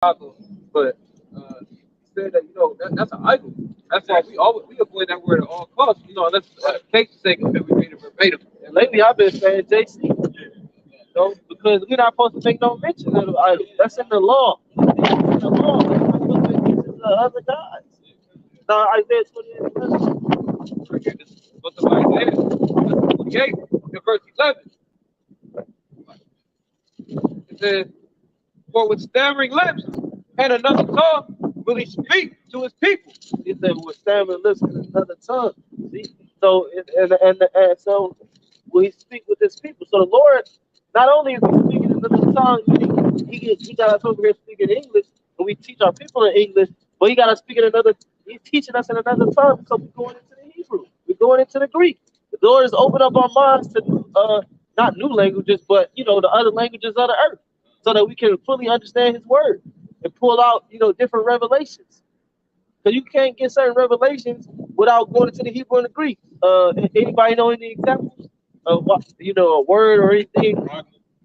Chicago, but he said that that's an idol. That's why we avoid that word at all costs. Unless case sake of it, we read it verbatim. And lately, I've been saying JC, because we're not supposed to make no mention of the idol. That's in the law. It's in the law. We're not supposed to make mention of other gods. Now, Isaiah 28. But the Isaiah 48 in verse 11, it says, "For with stammering lips and another tongue will he speak to his people." He said, "With stammering lips and another tongue." See, so and so will he speak with his people? So the Lord, not only is he speaking in another tongue, he got us over here speaking English, and we teach our people in English, but he got us speaking another. He's teaching us in another tongue, so we're going into the Hebrew, we're going into the Greek. The Lord has opened up our minds to not new languages, but the other languages of the earth, so that we can fully understand His word and pull out different revelations. Because you can't get certain revelations without going into the Hebrew and the Greek. Anybody know any examples of what a word or anything?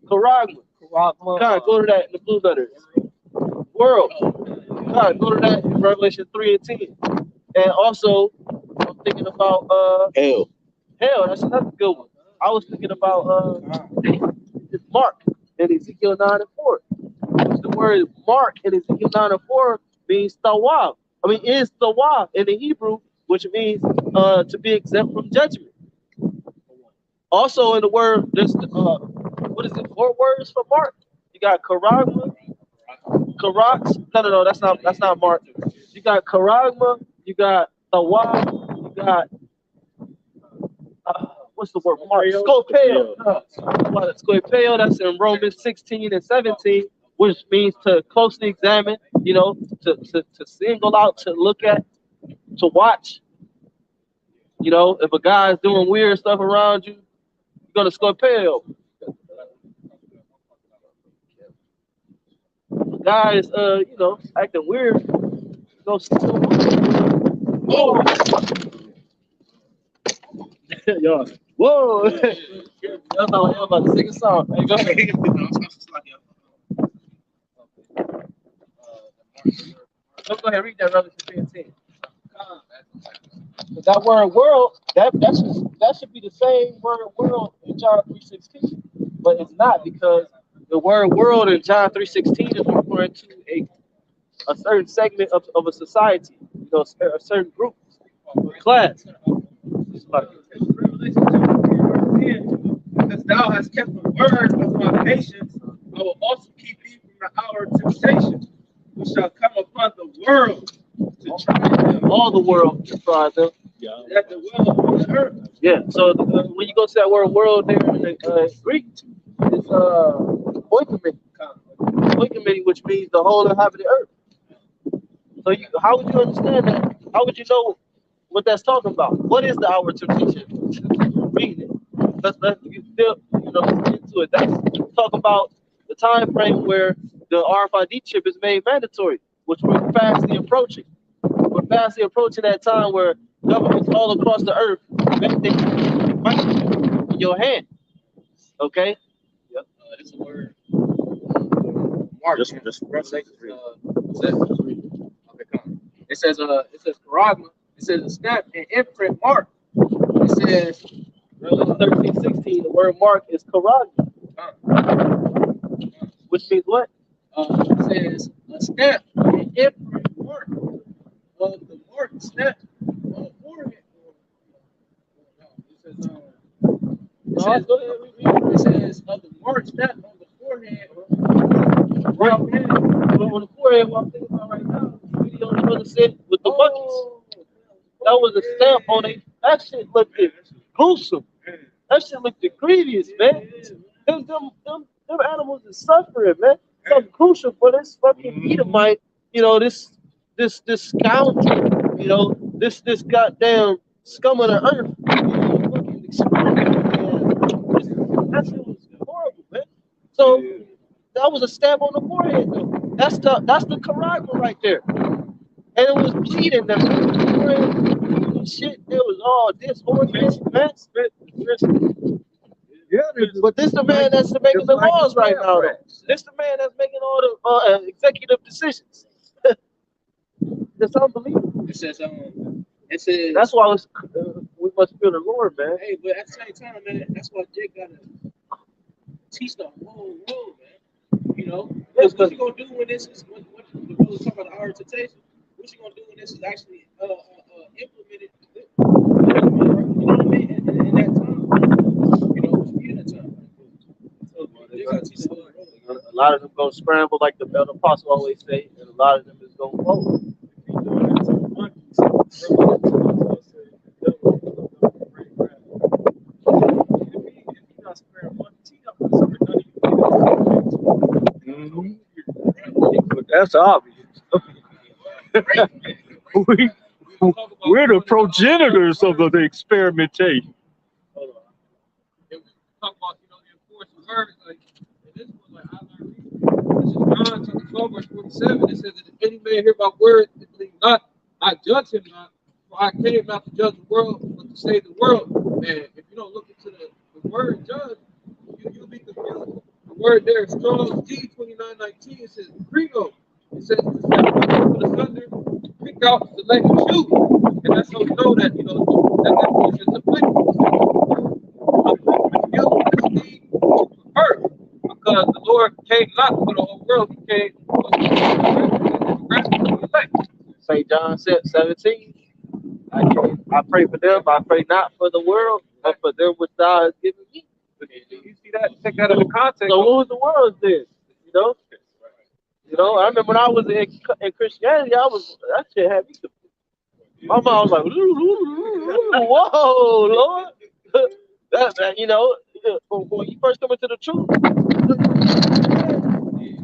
Charagma. God, go to that in the blue letters. World. God, go to that in Revelation 3 and 10. And also, I'm thinking about Hell. Hell. That's another good one. I was thinking about Mark in Ezekiel 9 and 4. The word Mark in Ezekiel 9 and 4 means tawab. Is tawab in the Hebrew, which means to be exempt from judgment. Also in the word, there's what is it? 4 words for Mark. You got karagma, karax. No, that's not Mark. You got karagma, you got tawab, you got what's the word? Mark. Scopeo. Scopeo, that's in Romans 16 and 17, which means to closely examine, to single out, to look at, to watch. If a guy's doing weird stuff around you, you're gonna scopeo. If a guy is acting weird, go Yo. Whoa. That's how I'm about to sing a song. Hey, go ahead. Let's go ahead and read that Revelation 3:10. That word world, that should be the same word world in John 3:16. But it's not, because the word world in John 3:16 is referring to a certain segment of a society, a certain group, class. Because thou hast kept the word of my patience, I will also keep thee from the hour of temptation, which shall come upon the world to try them. All the world to try them. That the will upon the earth. Yeah. So when you go to that word world there in the Greek, it's oikoumene, which means the whole inhabited earth. So how would you understand that? How would you know what that's talking about? What is the hour of temptation? Read it. Let's still get into it. That's talking about the time frame where the RFID chip is made mandatory, which we're fastly approaching. We're fastly approaching that time where governments all across the earth everything in your hand. Okay. Yep. It's a word. Mark. Just Revelation. Okay, come on. It says karagma. It says a stamp and imprint mark. It says Revelation 13:16. The word mark is karagma, which means what? It says a stamp and imprint mark of the mark stamp on the forehead. It says of the mark stamp on the forehead. Right hand. On the forehead, what I'm thinking about right now, the video the brother said with the buckets. That was a stamp on it. That shit looked gruesome. That shit looked grievous, man. Them animals is suffering, man. Something crucial for this fucking Edomite, this scoundrel, this goddamn scum of the earth. Fucking experiment, man. That shit was horrible, man. So that was a stab on the forehead, though. That's the karagma right there. And it was bleeding. That shit, it was all disorganized, man. Yeah, But this the man that's making the laws right now, though. This the man that's making all the executive decisions. It's unbelievable. It says That's why we must fear the Lord, man. hey, but at the same time, man, that's why Jake gotta teach the whole world, man. You know, because what you gonna do when this is what the brother talking about the hour of temptation? What you gonna do when this is actually implemented? You know what I mean? In that time, you know, in that time. So they gotta teach the whole world. A lot of them gonna scramble, like the apostle always say, and a lot of them is gonna fold. That's obvious. We're the progenitors of the experimentation. Hold on. And we talk about, you know, the enforced words, like, and this was like, I learned this is John chapter 12, verse 47. It says that if any man hear my word and believe not, I judge him not. For I came not to judge the world, but to save the world. And if you don't look into the word judge, you'll be confused. The word there is strong G 29:19. It says prego. It says to separate the thunder, pick out, select, and choose. And that's how we know that, you know, that definition is applicable. Because the Lord came not for the whole world, he came for the elect. St. John 17. I pray for them. I pray not for the world, but for them which thou hast given me. You see that? Take that into context. So what was the world then? You know, I remember when I was in Christianity, that shit had me confused. My mom was like, whoa, Lord. that, you know, when you first come into the truth,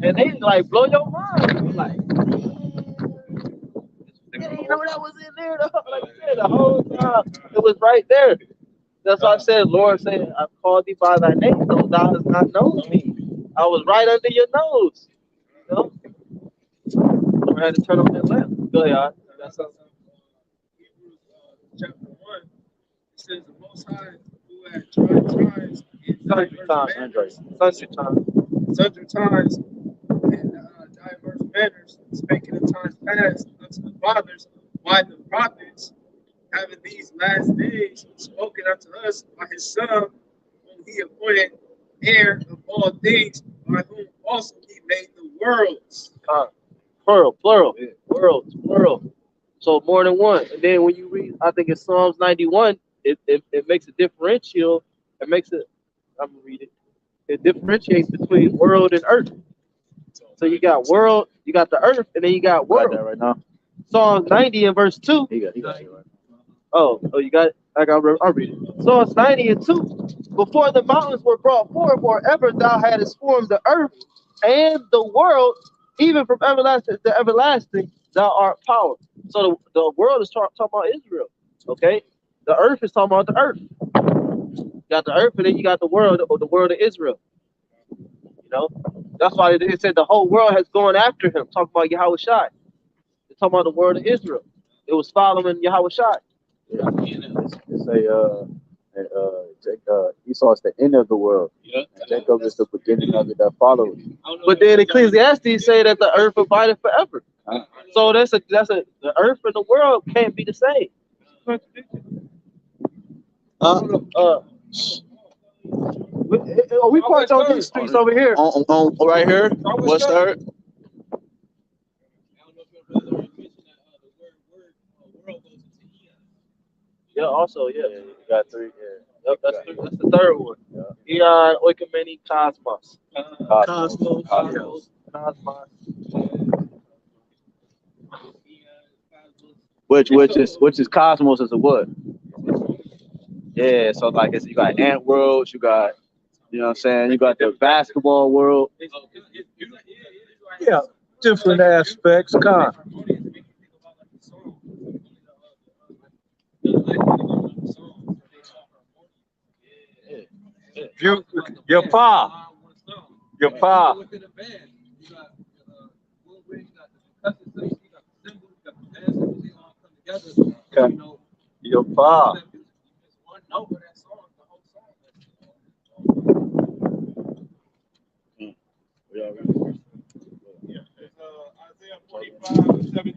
and they like blow your mind. You're like, yeah, you know that was in there. Like you said, the whole time it was right there. That's why I said, Lord said, I've called thee by thy name, though thou hast not known me. I was right under your nose. You know? I had to turn on that lamp. Go ahead. That's Hebrews chapter 1. It says the Most High who had tried times in sundry times in diverse manners, speaking in times past unto the fathers by the prophets, having these last days spoken unto us by his Son, whom he appointed heir of all things, by whom also he made the worlds. Plural, worlds, plural. So more than one. And then when you read, I think it's Psalms 91, it makes a differential. It makes it, I'm gonna read it. It differentiates between world and earth. So you got world, you got the earth, and then you got world. Got that right now. Psalms 90 and verse 2. He got it right now. Oh, you got it? I'll read it. Psalms 90 and 2. Before the mountains were brought forth, or ever thou hadst formed the earth and the world, even from everlasting to everlasting, thou art power. So the world is talking about Israel. Okay? The earth is talking about the earth. You got the earth, and then you got the world, or the world of Israel. You know? That's why it said the whole world has gone after him, talking about YAHWASHI. They're talking about the world of Israel. It was following YAHWASHI. Yeah. It's Esau is the end of the world. Yeah. And Jacob is the beginning of it that follows. But then Ecclesiastes say that the earth abideth forever. So the earth and the world can't be the same. We parked on these streets over here. On right here. What's third? Yeah, also, yeah. You got three. Yeah. That's the third one. Yeah. Eon, Oikumene, Cosmos. Cosmos. Which is Cosmos is a what? Yeah, so like you got ant worlds, you got, you know what I'm saying, you got the basketball world. Yeah, different aspects, Your pa. Your pa.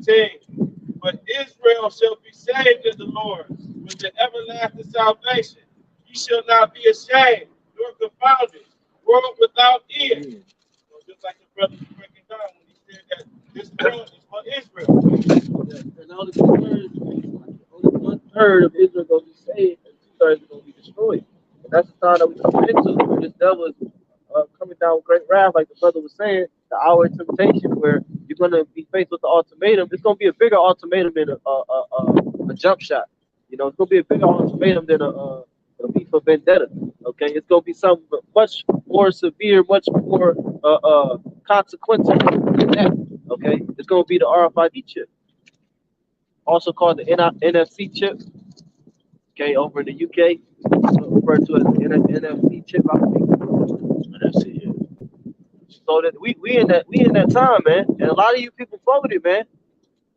13. But Israel shall be saved in the Lord with the everlasting salvation. Ye shall not be ashamed, nor confounded, world without end. So just like the brother was breaking down when he said that this world is for Israel. And only 1/3 of Israel gonna be saved, and 2/3 are gonna be destroyed. And that's the time that we come into, where this devil is coming down with great wrath, like the brother was saying, the hour of temptation, where you're gonna be faced with the ultimatum. It's gonna be a bigger ultimatum than a jump shot. You know, it's gonna be a bigger ultimatum than a V for Vendetta. Okay, it's gonna be something much more severe, much more consequential than that. Okay, it's gonna be the RFID chip, also called the NFC chip. Okay, over in the UK, referred to as the NFC chip. I think. NFC. Yeah. So that we in that time, man, and a lot of you people followed it, man.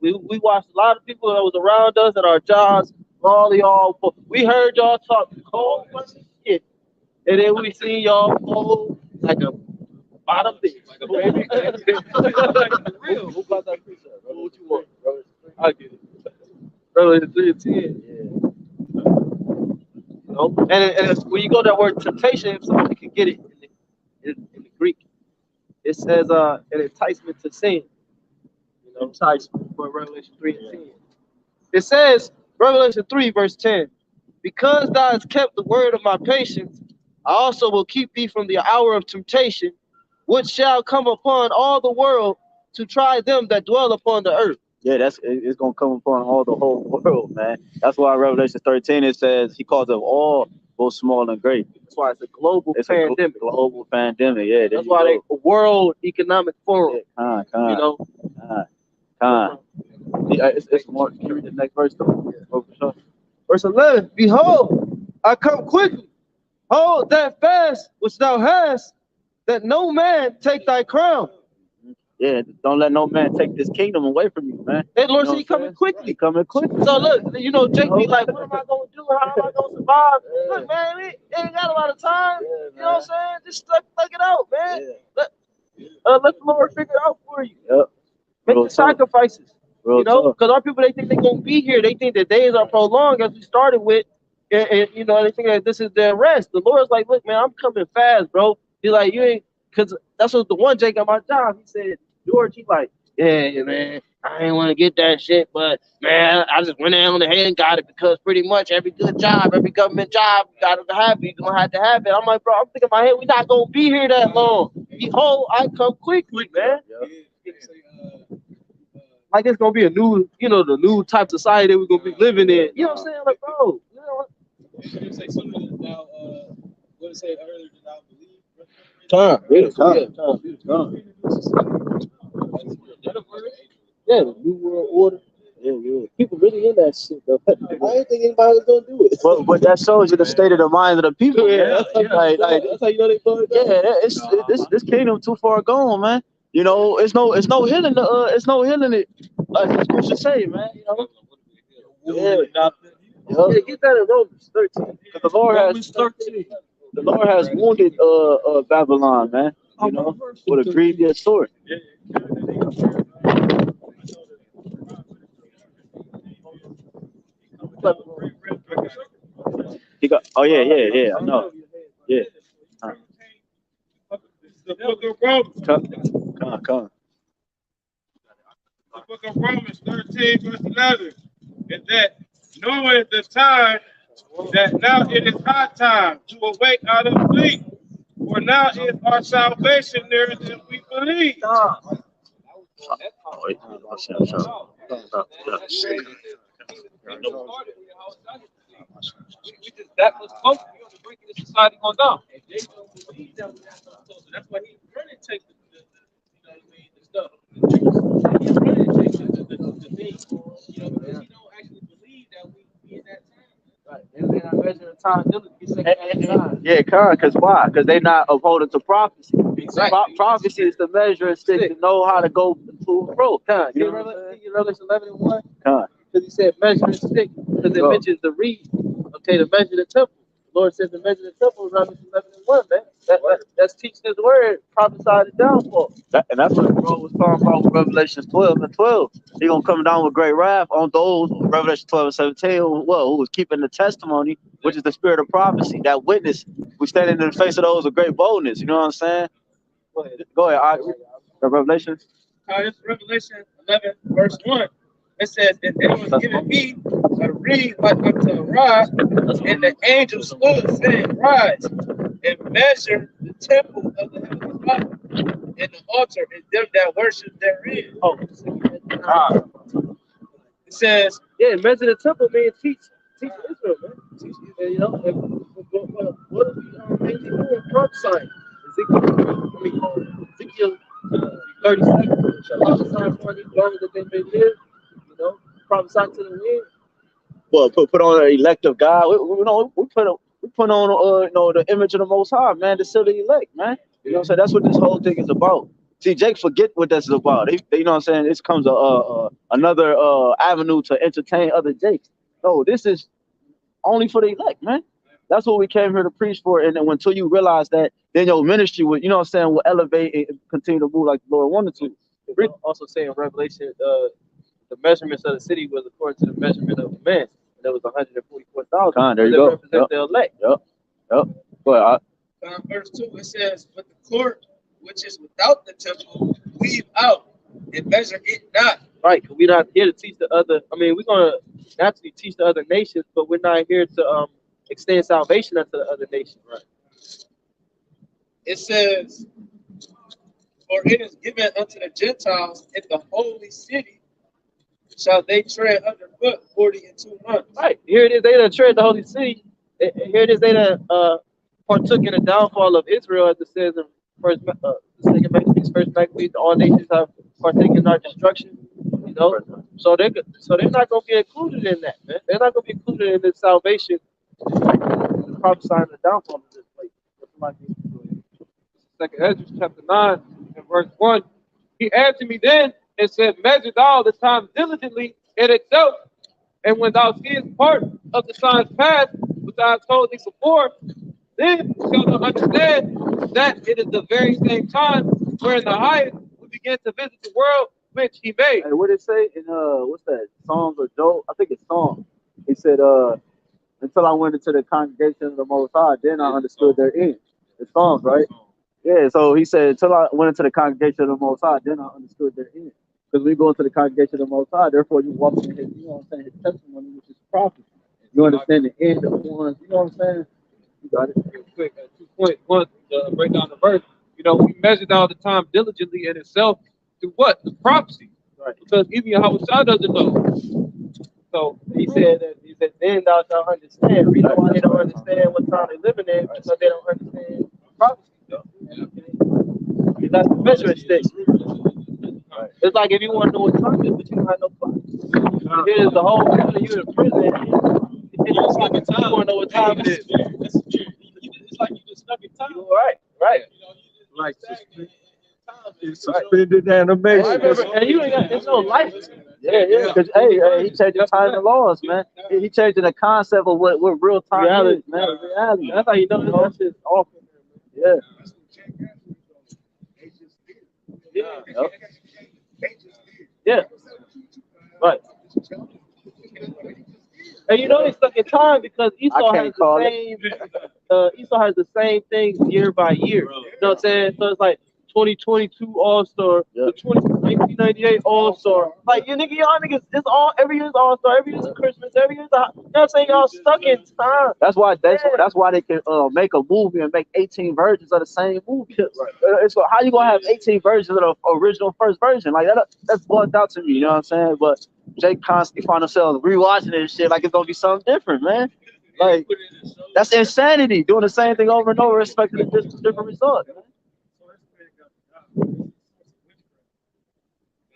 We watched a lot of people that was around us at our jobs. All y'all, we heard y'all talk whole bunch of shit, and then we see y'all fold like a bottom bitch. Like a baby. Real. Who got that pizza? What you want, bro? I get it. Bro, it's 3:10. Yeah. You know, and it's, when you go to that word temptation, if somebody can get it in the Greek, it says an enticement to sin. You know, enticement for Revelation 3:10. It says, Revelation 3, verse 10, because thou hast kept the word of my patience, I also will keep thee from the hour of temptation, which shall come upon all the world to try them that dwell upon the earth. Yeah, it's gonna come upon all the whole world, man. That's why Revelation 13 it says he calls them all, both small and great. That's why it's a global pandemic. A global pandemic, yeah. That's why they World Economic Forum. Yeah, you know. It's more. Can you read the next verse though? Oh, for sure. Verse 11. Behold, I come quickly. Hold that fast which thou hast, that no man take thy crown. Yeah, don't let no man take this kingdom away from you, man. Hey, Lord, he coming quickly. He coming quickly. So look, you know, Jake be like, what am I gonna do? How am I gonna survive? Yeah. Look, man, we ain't got a lot of time. Yeah, you know what I'm saying? Just thug it out, man. Yeah. Let the Lord figure it out for you. Yep. Make the sacrifices. You know, because our people, they think they're gonna be here. They think the days are prolonged, as we started with, and you know, they think that this is their rest. The Lord's like, look, man, I'm coming fast, bro. He's like, you ain't, because that's what the one Jake at my job. He said, George, he like, yeah, man, I ain't want to get that shit, but man, I just went down ahead and got it because pretty much every good job, every government job, you gotta have it. You're gonna have to have it. I'm like, bro, I'm thinking in my head, we're not gonna be here that long. Behold, I come quickly, man. Like it's gonna be a new, you know, the new type of society that we're gonna be living in. You know what I'm saying? Like, bro, you know what? You say something that thou, what did it say earlier that thou believe? Time. Yeah, the new world order. Yeah. People really in that shit though. I didn't think anybody was gonna do it. But that shows you the state of the mind of the people. Yeah, Like, that's how you know they fucked up. Yeah, this kingdom too far gone, man. You know, it's no healing. It's no healing it. Like the scripture say, man. You know. Yeah, get that in Romans 13. Because the Lord has wounded Babylon, man. You know, with a grievous sword. He got. Oh yeah. I know. Yeah. The book of Romans. Come. The book of Romans 13, verse 11. And that knowing the time, that now it is high time to awake out of sleep. For now is our salvation nearer than we believe. That was supposed to be on the brink of the society going down. So that's why he's running to take the stuff. He's running to take the things, you know, because he don't actually believe that we in that time. Right. They're not measuring time. Yeah, because why? Because they're not upholding to prophecy. Exactly. Prophecy is the measure and stick to know how to go to and fro. You Revelation 11:1? Because he said measure and stick, because it mentions the reed. Okay, to measure the temple. The Lord says to measure the temple is Revelation 11:1. one, man. That's teaching his word, prophesied the downfall. And that's what bro was talking about with Revelation 12 and 12. He gonna come down with great wrath on those, Revelation 12 and 17, who was keeping the testimony, which is the spirit of prophecy, that witness. We standing in the face of those with great boldness. You know what I'm saying? Go ahead. Revelation. It's Revelation 11, verse 1. It says, and there was given me a reed like unto a rod, and the angel stood, saying, Rise, and measure the temple of the heavenly Father, and the altar, and them that worship therein. Oh, it says, yeah, measure the temple, man. Teach Israel, man. Teach, you know, what are we mainly doing? Prophesying. Ezekiel 37, prophesying for these long that they may live, you know, prophesying to the wind. Well, put on an elect of God. We put on you know, the image of the Most High, man, to seal the elect, man. You know what I'm saying? That's what this whole thing is about. See, Jake forget what this is about. You know what I'm saying? This comes another avenue to entertain other Jakes. No, this is only for the elect, man. That's what we came here to preach for. And then until you realize that, then your ministry would, you know what I'm saying, will elevate and continue to move like the Lord wanted to. Also saying in Revelation, the measurements of the city was according to the measurement of the man. And there was 144,000. There you go. Represent the elect. Yep. Go ahead. Verse 2, it says, but the court which is without the temple, leave out and measure it not. Right, because we're not here to teach the other. I mean, we're going to naturally teach the other nations, but we're not here to extend salvation unto the other nations. Right. It says, for it is given unto the Gentiles in the holy city, shall they tread underfoot 42 months. Right, here it is, they that tread the holy city. And here it is, they that partook in the downfall of Israel, as it says in Second Maccabees, all nations have partaken in our destruction. You know, so they're not going to be included in that, man. They're not going to be included in this salvation, prophesying the downfall of this place. Second Ezra chapter 9 and verse 1. He answered me then and said, measure thou the time diligently in itself, and when thou seest part of the signs past, which I have told thee before, then shalt thou understand that it is the very same time wherein the highest will begin to visit the world which he made. Hey, what did it say in what's that? Psalms or Job? I think it's Psalms. He said, until I went into the congregation of the Most High, then I understood their end. It's Psalms, right? Yeah, so he said, until I went into the congregation of the Most High, then I understood their end. Because we go into the congregation of the Most High, therefore you walk in his, you know what I'm saying, his testimony, which is prophecy. You understand the end of ones, you know what I'm saying? You got it. Real quick, 2.1, break down the verse. You know, we measured all the time diligently in itself to what? The prophecy. Right. Because even Yahawah doesn't know. So he said, then thou shalt understand. Reason why they don't understand what time they're living in, because they don't understand prophecy. That's the measuring stick. Right. It's like if you want to know what time it is, but you don't have no clock. Here's the whole family, you in prison. You stuck in time. You want to know what time it is. It's like you just stuck in time. Right. You know, you just Like stuck in time. it's suspended animation. I remember, and you ain't got, there's no life. Yeah. Because hey, he changed the time and laws, man. He changed the concept of what real time Reality, is, man. Reality. That's how you know that shit's off. Yeah. Yeah. Right. And you know he's stuck in time because Esau has the same things year by year. You know what I'm saying? So it's like 2022 All-Star, the 1998 All-Star. Like y'all niggas, it's all every year's All-Star, every year's Christmas, every year's you know what I'm saying? Y'all stuck in time. That's why they can make a movie and make 18 versions of the same movie. Right. It's how you gonna have 18 versions of the original first version? Like that's bugged out to me, you know what I'm saying? But Jake constantly find themselves rewatching this shit like it's gonna be something different, man. Like that's insanity, doing the same thing over and over, expecting a different result. Man.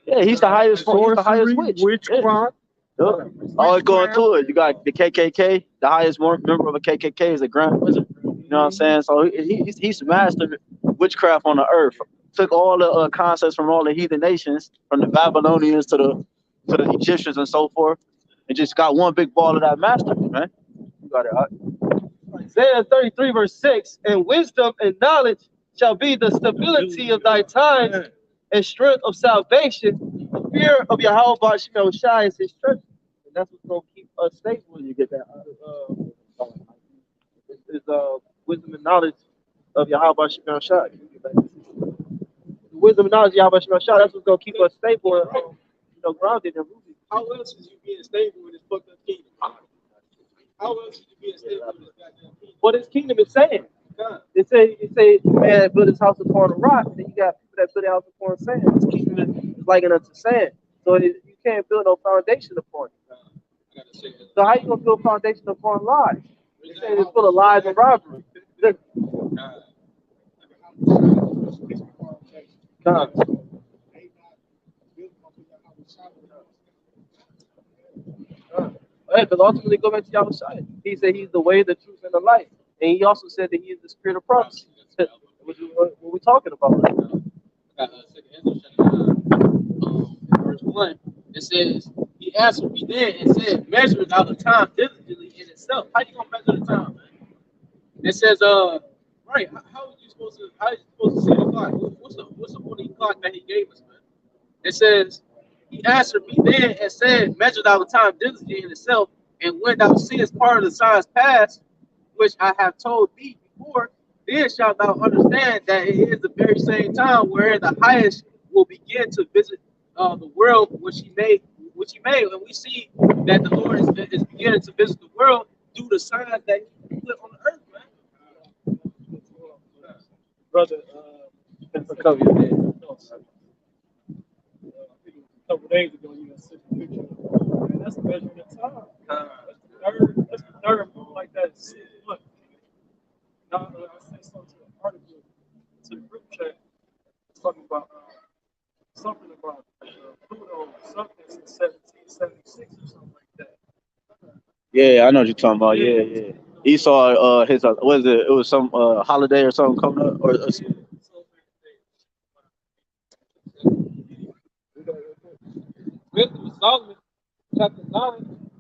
Yeah, he's the highest witch. Witchcraft. Yeah. Always going through it. You got the KKK. The highest member of a KKK is a Grand Wizard. You know what I'm saying? So he's mastered witchcraft on the earth. Took all the concepts from all the heathen nations, from the Babylonians to the Egyptians and so forth, and just got one big ball of that mastery, man. You got it. Isaiah 33 verse 6, and wisdom and knowledge shall be the stability of thy times and strength of salvation. The fear of Yahawah Shai is his strength. And that's what's going to keep us stable when you get that. It's wisdom and knowledge of Yahawah Shai. Wisdom and knowledge of Yahawah Shai, that's what's going to keep us stable and grounded and rooted. How else is you being stable in this fucked up kingdom? How else is you being stable in this goddamn kingdom? What his kingdom is saying. It say the man built his house upon a rock, and then you got people that build their house upon sand. His kingdom is likened unto sand. So you can't build no foundation upon it. So how you gonna build a foundation upon lies? They say it's full of lies and robbery. Because ultimately, go back to Yahushua. He said he's the way, the truth, and the life. And he also said that he is the spirit of prophecy. What we talking about right now? Verse 1, it says, he answered me then and said, measure out the time diligently in itself. How you gonna measure the time, man? It says, right, how are you supposed to see the clock? What's the only clock that he gave us, man? It says, he answered me then and said, measure out the time diligently in itself, and when thou seest part of the signs past, which I have told thee before, then shalt thou understand that it is the very same time where the highest will begin to visit the world which he made. And we see that the Lord is beginning to visit the world through the signs that he put on the earth, man. Brother, Cover your head. I think it was a couple days ago, you sent a picture. Man, that's measuring the time. That's the third move like that. Look, now I sent something to an article to the group chat. It's talking about something about Pluto, something since 1776 or something like that. Yeah, I know what you're talking about. Yeah. He saw his what is it? It was some holiday or something coming up, or Wisdom of Solomon, chapter 9,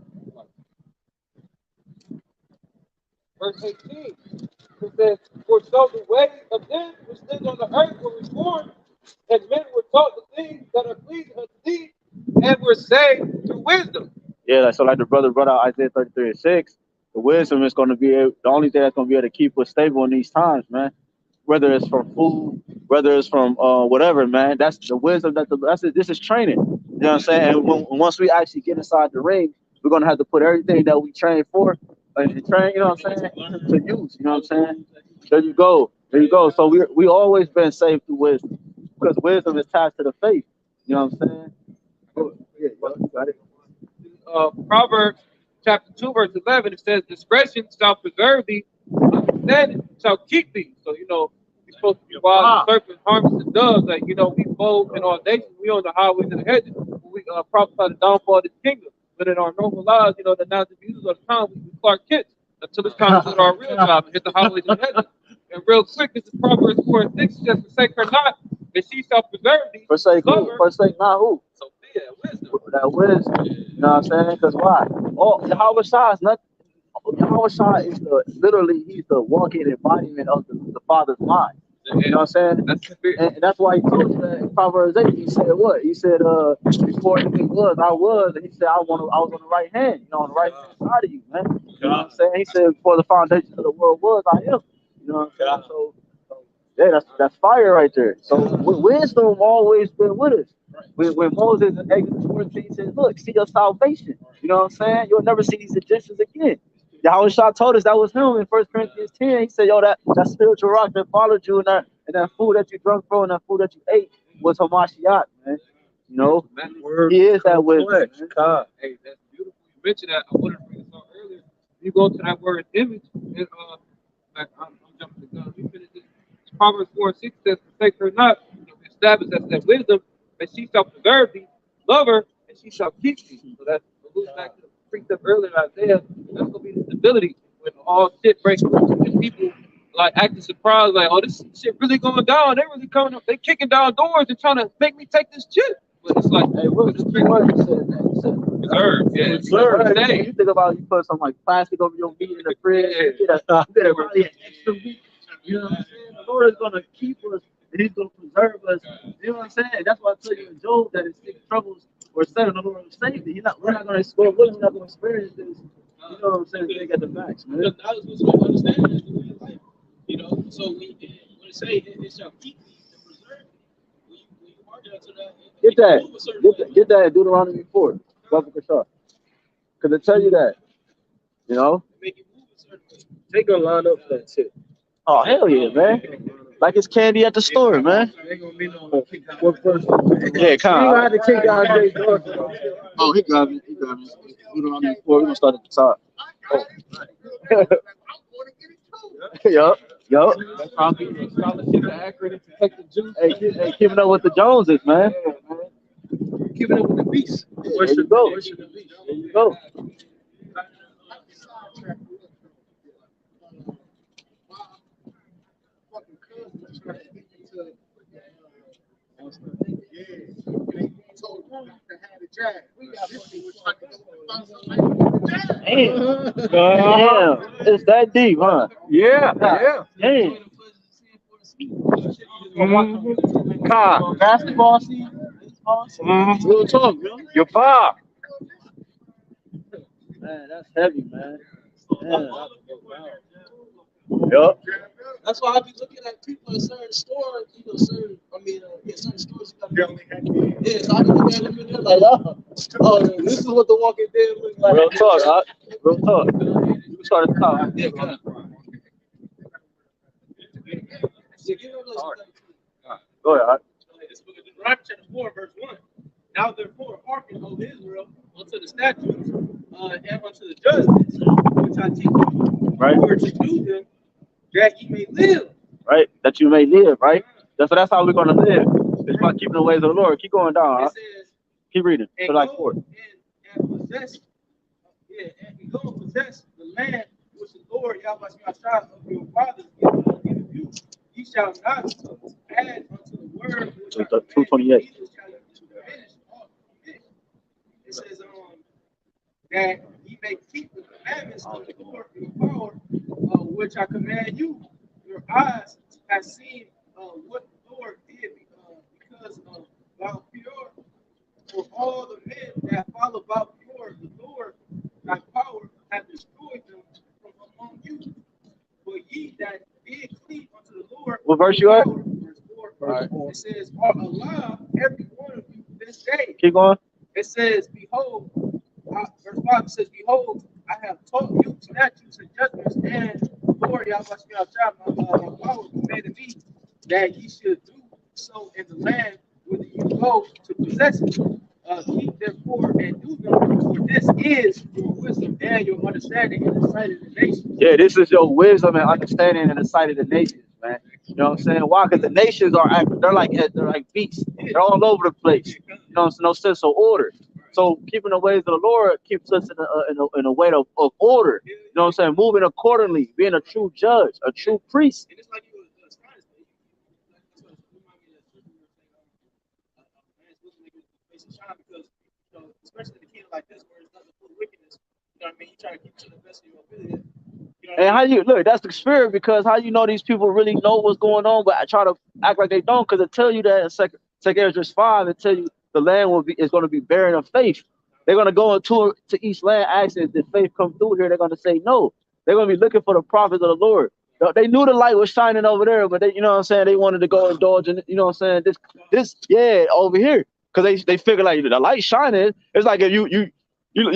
verse 18. It says, for so the way of them which live on the earth were reformed, and men were taught the things that are pleasing unto thee, and were saved through wisdom. yeah. So like the brother brought out Isaiah 33:6. The wisdom is going to be the only thing that's going to be able to keep us stable in these times, man. Whether it's from food, whether it's from whatever, man. That's the wisdom this is training. You know what I'm saying? And once we actually get inside the ring, we're gonna have to put everything that we train for and train. You know what I'm saying? To use. You know what I'm saying? There you go. So we always been saved through wisdom because wisdom is tied to the faith. You know what I'm saying? Yeah, you got it. Proverbs chapter 2, verse 11, it says, discretion shall preserve thee, understanding shall keep thee. So, we're supposed to be wild and serpents, harmless and doves. Like, we bold in our nation, we on the highways and the hedges. We prophesy the downfall of this kingdom. But in our normal lives, the not to be used all the time, we Clark Kent until it's time to do our real job and hit the highways and the hedges. And real quick, this is Proverbs 4:6, just forsake her not, and she shall preserve thee. Forsake who? Forsake not who? So, yeah, wisdom. That wisdom. You know what I'm saying? Because why? Yahawashi is nothing. Yahawashi is literally, he's the walking embodiment of the Father's mind. You know what I'm saying? And that's why he told you that in Proverbs 8. He said what? He said, before anything was, I was. And he said, I was on the right hand, on the right hand side of you, man. You know what I'm saying? He said, before the foundation of the world was, I am. You know what I'm saying? So yeah, that's fire right there. So wisdom always been with us. When Moses in Exodus 14 says, look, see your salvation. You know what I'm saying? You'll never see these Egyptians again. Yahushua told us that was him in 1 Corinthians 10. He said, that spiritual rock that followed you and that food that you drunk from and that food that you ate was Hamashiach, man. He is that wisdom. Hey, that's beautiful. You mentioned that. I wanted to bring this up earlier. You go to that word image, and I'm jumping the gun. We finish this. Proverbs 4:6 says, forsake her not, establish that wisdom, and she shall preserve thee, love her, and she shall keep thee. So that's alluding back to the precept earlier in Isaiah. That's gonna be the stability when all shit breaks loose and people like acting surprised, like, oh, this shit really going down. They really coming up, they kicking down doors and trying to make me take this shit. But it's like, hey, what was the 3 words you said, man? You said Preserve. Yeah. Preserve. You think about you put some like plastic over your meat in the fridge. You get probably an extra week. You know what I'm saying? The Lord is gonna keep us and He's gonna preserve us. You know what I'm saying? That's why I tell you in Job that his 6 troubles were 7. The Lord will save it. We're not gonna experience. We're not gonna experience this. You know what I'm saying? They get the max, man. Because now it's supposed to understand this the way of life. You know, so when it say it shall keep me and preserve me, when you mark it to that, Get that in Deuteronomy 4. Because it tell you that, you know. make you move a certain way. They gonna line up for that shit. Oh hell yeah, man! Like it's candy at the store, man. Ain't gonna be no one person. Yeah, You kind gonna have to take out Jay door. Oh, he got me. Deuteronomy 4. We're gonna start at the top. Yup. Scholarship accurate and protected Jews. Hey, keeping up with the Joneses, man. Keeping up with the beast. There you go. There you go. Damn, it's that deep, huh? Yeah. Damn. Car. Basketball season. Real talk, yo. Your pop. Man, that's heavy, man. Yup. That's why I be looking at people in certain stores, you know, certain stores you gotta so I can look at them and they're like, oh, this is what the Walking Dead looks like. Real talk, huh? Real talk. You can start at the top. Yeah, good. Go ahead. This book of Deuteronomy chapter 4, verse 1. Now therefore hearken, O Israel, unto the statutes and unto the judgments which I teach you, Right. for to do them, that ye may live. Right? That you may live, right? That's how we're gonna live. It's by keeping the ways of the Lord. Keep going down, huh? It says, Keep reading. and To like go 4. and possess, and go and possess the land which the Lord YAHWASHI of your fathers given you. Ye shall not add unto the word which I command you, 228. neither shall you diminish all of it. It says that ye may keep the commandments of the Lord your power, which I command you. Your eyes have seen what the Lord did because of Balpeor. For all the men that follow Balpeor, the Lord, thy power, hath destroyed them from among you. But ye that did cleave unto the Lord, What verse you at? Verse 4. It says, are alive, every one of you, this day. Keep going. It says, behold, verse 5 says, behold, I have taught you statutes and judgments, and Lord YAHWASHI, my power commanded me that ye should do so in the land whither you go to possess it. Keep therefore and do them, for this is your wisdom and your understanding in the sight of the nations. Yeah, this is your wisdom and understanding in the sight of the nations, man. You know what I'm saying? Why? Because the nations they're like beasts. They're all over the place. You know, no sense of order. So keeping the ways of the Lord keeps us in a way of order. You know what I'm saying? Moving accordingly, being a true judge, a true priest. And it's like you were astonished, because, you know, especially in a kingdom like this where it's nothing full of wickedness, you know what I mean? You try to keep to the best of your ability. You know, And how you look, that's the spirit, because how you know these people really know what's going on, but I try to act like they don't, because it tell you that in second Ezra 5, it tell you the land is going to be barren of faith. They're going to go into to each land asking, did faith come through here? They're going to say no. They're going to be looking for the prophets of the Lord. They knew the light was shining over there, but they, you know what I'm saying, they wanted to go indulge in, you know what I'm saying, this over here, because they figure like the light shining. It's like if you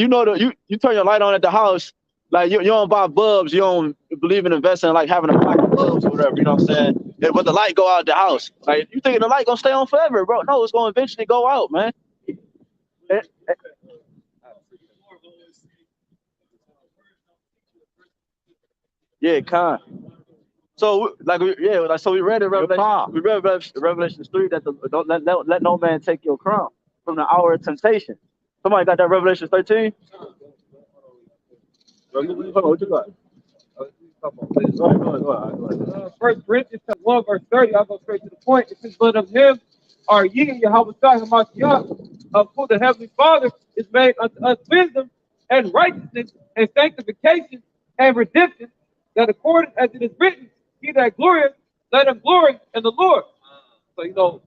know you turn your light on at the house, like you don't buy bulbs, you don't believe in investing, like having a pack of bulbs or whatever, you know what I'm saying? And when the light go out the house, like you thinking the light gonna stay on forever, bro? No, it's gonna eventually go out, man. Yeah, kind. So so we read in Revelation. We read Revelation 3 that don't let no man take your crown from the hour of temptation. Somebody got that Revelation 13? What you got? Go ahead. 1 Corinthians 1 verse 30. I'll go straight to the point. It says, but of him are ye, Yahawah, of who the heavenly Father is made unto us wisdom and righteousness and sanctification and redemption, that according as it is written, he that glorieth, let him glory in the Lord. So,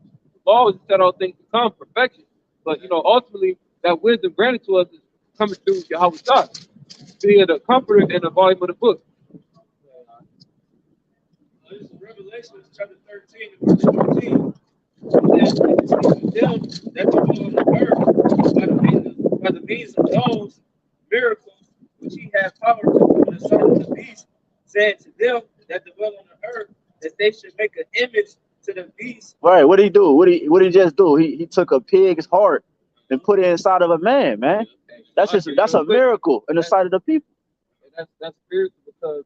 law is set all things to come, perfection. But, ultimately, that wisdom granted to us is coming through YAHWASHI, being the comforter in the volume of the book. This is Revelation chapter 13 and verse 14. It says, "And them that dwell on the earth by the means of those miracles which he had power to do in the sight of the beast, said to them that dwell on the earth that they should make an image to the beast." Right. What did he do? What did he just do? He took a pig's heart and put it inside of a man, man. That's a miracle in the sight of the people. And that's spiritual because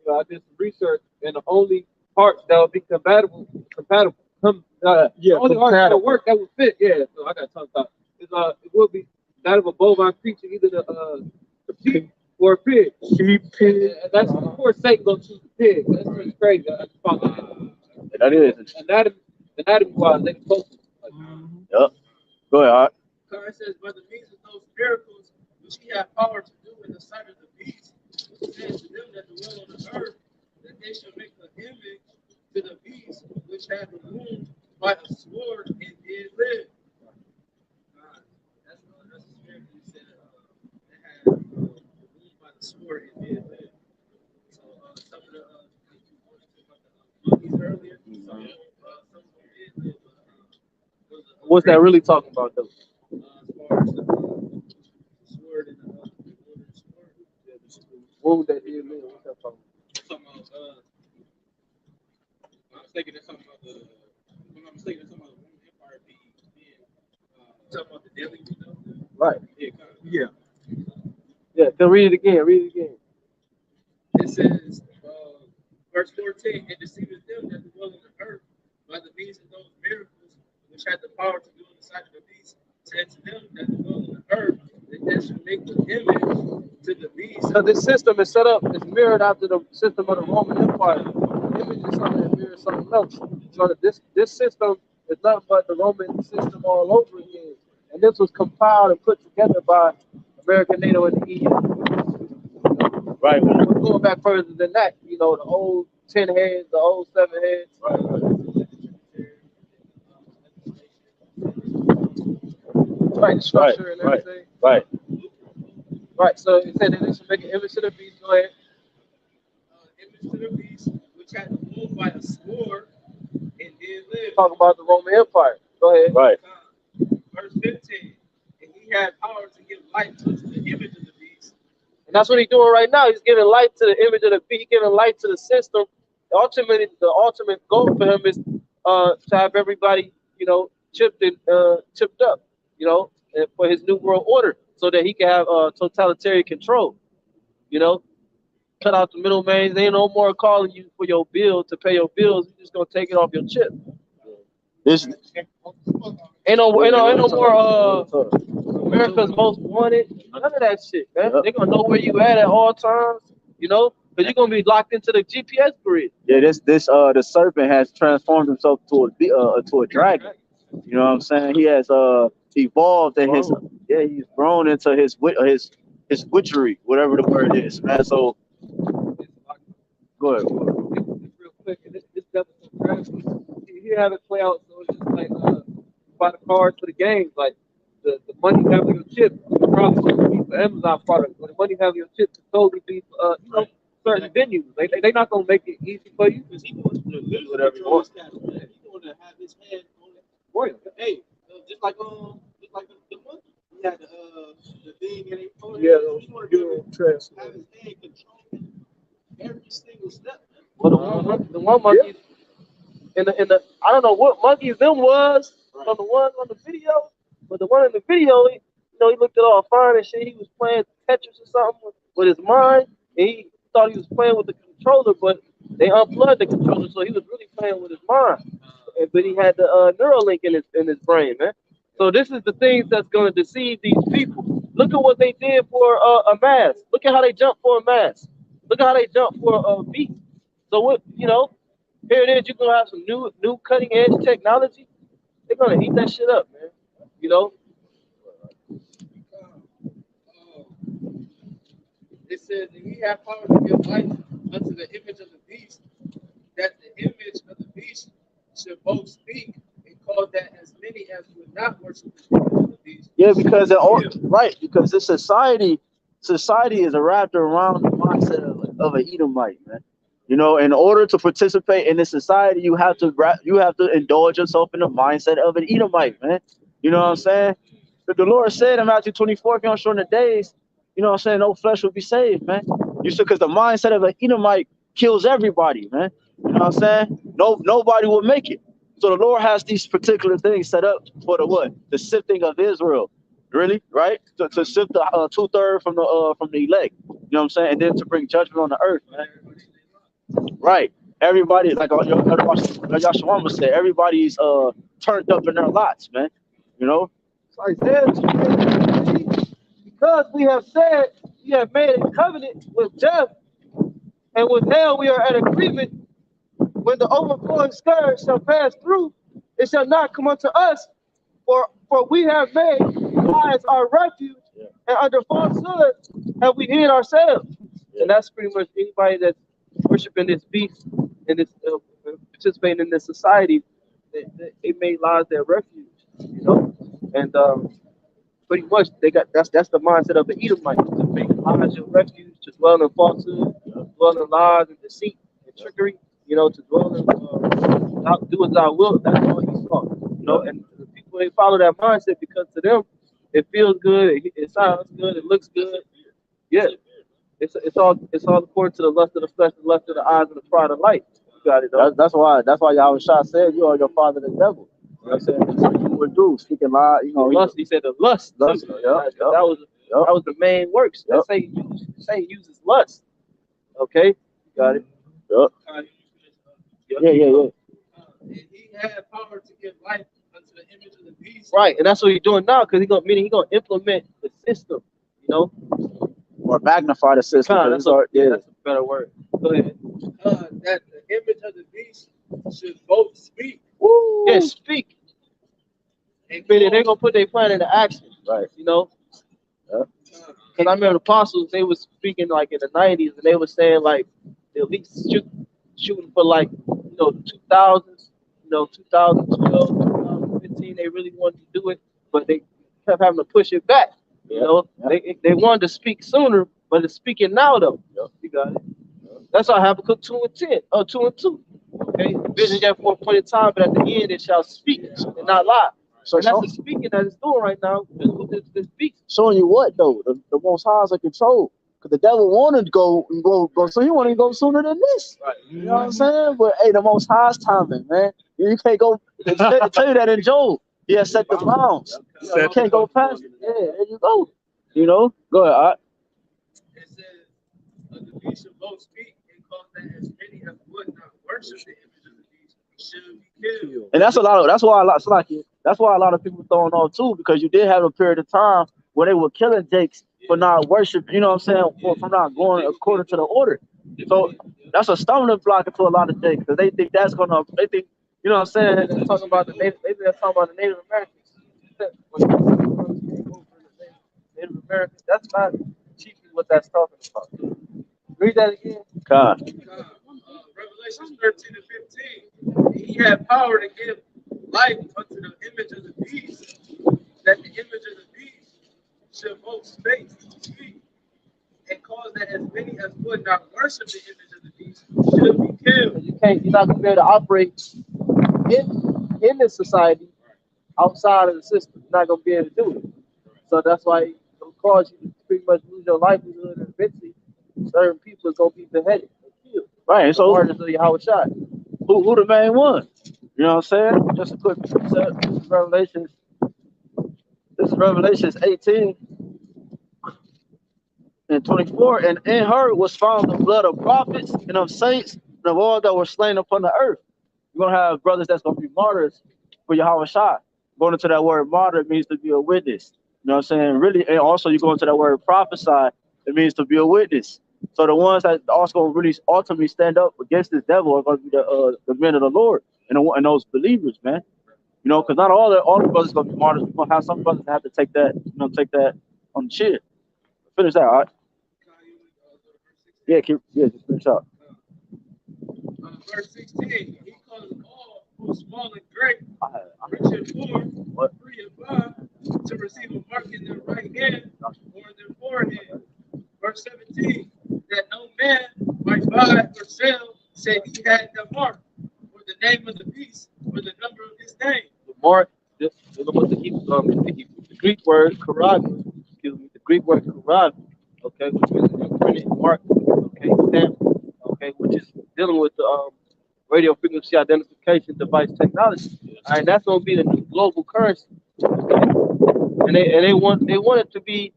I did some research, and the only parts that would be compatible, the only heart that would work that would fit. Yeah, so I got to talk about is it will be that of a bovine creature, either the sheep or a pig. Pig. And that's of course Satan gonna choose the pig. That's pretty crazy. I just found that. That is. Anatomy wise, they close. Yep. Go ahead, Art. It says, "By the means of those miracles which he had power to do in the sight of the beast, said to them that dwell on the earth that they shall make an image to the beast which had a wound by a sword and did live." That's a spirit who said they had a wound by the sword and did live. So some of the monkeys earlier, some of them did live. What's that really talking about, though? As far as the sword and the sword. What would that be? What's that talking I'm mistaken, it's something about if I'm not mistaken, it's something about the Roman Empire being talking about the deadly, Right. Yeah, kind of. Yeah. Yeah. Then read it again. Read it again. It says, verse 14, "And deceiveth them that dwell on the earth by the means of those miracles which had the power to do in the sight of the beast, said to them that dwell on the earth that they should make the image to the beast." So this system is set up, it's mirrored after the system of the Roman Empire. The image is something that mirrors something else. So that this system is nothing but the Roman system all over again. And this was compiled and put together by American NATO and the EU. Right. We're going back further than that, the old 10 heads, the old 7 heads. Right, structure and everything. Right. Right, so it said that they should make an image to the beast. Go ahead. Image to the beast which had the wound by a sword and did live. Talk about the Roman Empire. Go ahead. Right. Verse 15, "And he had power to give light to the image of the beast." And that's what he's doing right now. He's giving light to the image of the beast. He's giving light to the system. The ultimate goal for him is to have everybody, chipped up, and for his new world order, so that he can have totalitarian control. Cut out the middleman. They ain't no more calling you for your bill to pay your bills. You're just gonna take it off your chip. This. Ain't no more America's Most Wanted. None of that shit, man. Yep. They're gonna know where you at all times, because you're gonna be locked into the GPS grid. Yeah. The serpent has transformed himself to a dragon. You know what I'm saying? He has evolved in he's grown into his witchery, whatever the word is, man. So go ahead. It's real quick, and this devil so crafty. He have it play out, so it's just like buy the cards for the games, like the money you have on your chip, probably supposed to be for Amazon products, but the money you have on your chip is totally be for certain venues. They not gonna make it easy for you. Because he wants to Do whatever you want. He want to have his hand on it. Royal. Hey, just like the monkey. He had the thing and he pulled Yeah, it. those He wanted to Euro transfer. have his hand controlling every single step. Well, the one monkey in the I don't know what monkeys them was from the one on the video, but the one in the video, he looked it all fine and shit. He was playing Tetris or something with his mind, and he thought he was playing with the controller, but they unplugged the controller, so he was really playing with his mind. But he had the Neuralink in his brain, man. So this is the things that's going to deceive these people. Look at what they did for a mask. Look at how they jumped for a mask. Look at how they jumped for a beat. So what, here it is. You're gonna have some new cutting edge technology. They're gonna eat that shit up, man. says that he had power to give life unto the image of the beast, that the image of the beast should both speak and cause that as many as would not worship the image of the beast. Yeah, because right, because this society is wrapped around the mindset of an Edomite, man. You know, in order to participate in this society, you have to indulge yourself in the mindset of an Edomite, man. You know what I'm saying? But the Lord said in Matthew 24, if you don't shorten the days, you know what I'm saying, no flesh will be saved, man. You said because the mindset of an Edomite kills everybody, man. You know what I'm saying? Nobody will make it. So the Lord has these particular things set up for the what? The sifting of Israel. Really, right? To sift the 2/3 from the elect. You know what I'm saying? And then to bring judgment on the earth, man. Right. Everybody, like Yahshua said, everybody's turned up in their lots, man. You know? It's Isaiah 2:8. Because we have said we have made a covenant with death, and with hell we are at agreement. When the overflowing scourge shall pass through, it shall not come unto us, for we have made lies our refuge, and under falsehood have we hid ourselves. And that's pretty much anybody that's worshiping this beast and this participating in this society. They made lies their refuge, you know. And pretty much that's the mindset of the Edomite, to make lies your refuge, to dwell in falsehood, dwell in lies and deceit and trickery. You know, to dwell in, do as thou wilt. That's all he's taught. You know, and the people, they follow that mindset because to them it feels good, it sounds good, it looks good. Yeah, it's all according to the lust of the flesh, the lust of the eyes, and the pride of life. You got it, though. That's why Yahushua said you are your father the devil. You know what I'm saying? That's what you would do, speaking lie. You know, He said the lust. Lust, that was the main works. That Satan uses lust. Okay, you got it. Yep. Yeah. And he had power to give life unto the image of the beast. Right, and that's what he's doing now, because he's gonna implement the system, you know, or magnify the system. That's a better word. Go ahead. That the image of the beast should both speak. Woo. Yeah, speak. And they're gonna put their plan into action, right? You know. Because I remember the apostles, they was speaking like in the 90s, and they were saying like they at least shooting for like 2000s, 2012, 2015. They really wanted to do it, but they kept having to push it back. You know, they wanted to speak sooner, but it's speaking now though. You got it. That's how Habakkuk 2:10, 2:2. Okay, vision yet for a point in time, but at the end it shall speak and not lie. So that's the speaking that it's doing right now. This beast. Showing you what though? The Most High is in control. Because the devil wanted to go, so he wanted to go sooner than this. Right. You know what I'm saying? But hey, the Most High's timing, man. You can't go. Tell you that in Job. He has set the bounds. You can't go past it. Yeah, there you go. You know, go ahead. All right. It says, the beast should both speak and cause that as many as would not worship the image of the beast should be killed. And that's why a lot of people throwing off too, because you did have a period of time where they were killing Jakes for not worshiping, you know what I'm saying, for not going according to the order. So that's a stumbling block to a lot of Jakes, because they think you know what I'm saying, they're talking about the Native Americans. Native Americans, that's not chiefly what that's talking about. Read that again. God. Revelation 13 and 15. He had power to give life unto the image of the beast, that the image of the beast should both speak and cause that as many as would not worship the image of the beast should be killed. You're not gonna be able to operate in this society outside of the system. You're not gonna be able to do it. So that's why it'll cause you to pretty much lose your livelihood, and eventually certain people is gonna be beheaded and killed. Right. So martyrs of YAHWASHI. Who the main one? You know what I'm saying? Just a quick precept. This is Revelations 18 and 24. And in her was found the blood of prophets and of saints and of all that were slain upon the earth. You're gonna have brothers that's gonna be martyrs for YAHWASHI. Going into that word martyr means to be a witness. You know what I'm saying? Really, and also you go into that word prophesy, it means to be a witness. So the ones that also really ultimately stand up against this devil are going to be the men of the Lord and those believers, man. You know, because not all the brothers are going to be martyrs. We're going to have some brothers that have to take that, take that on the chin. Finish that, all right? Yeah, just finish up. Verse 16, he calls all who are small and great, rich and poor, free and bond, to receive a mark in their right hand or in their forehead. Verse 17, that no man might buy or sell, say he had the mark, or the name of the beast, or the number of his name. The mark, this is what the Greek word karag, the Greek word karag, okay, which means an imprinted mark, okay, stamp, okay, which is dealing with the radio frequency identification device technology. All right, that's gonna be the new global currency, and they want it to be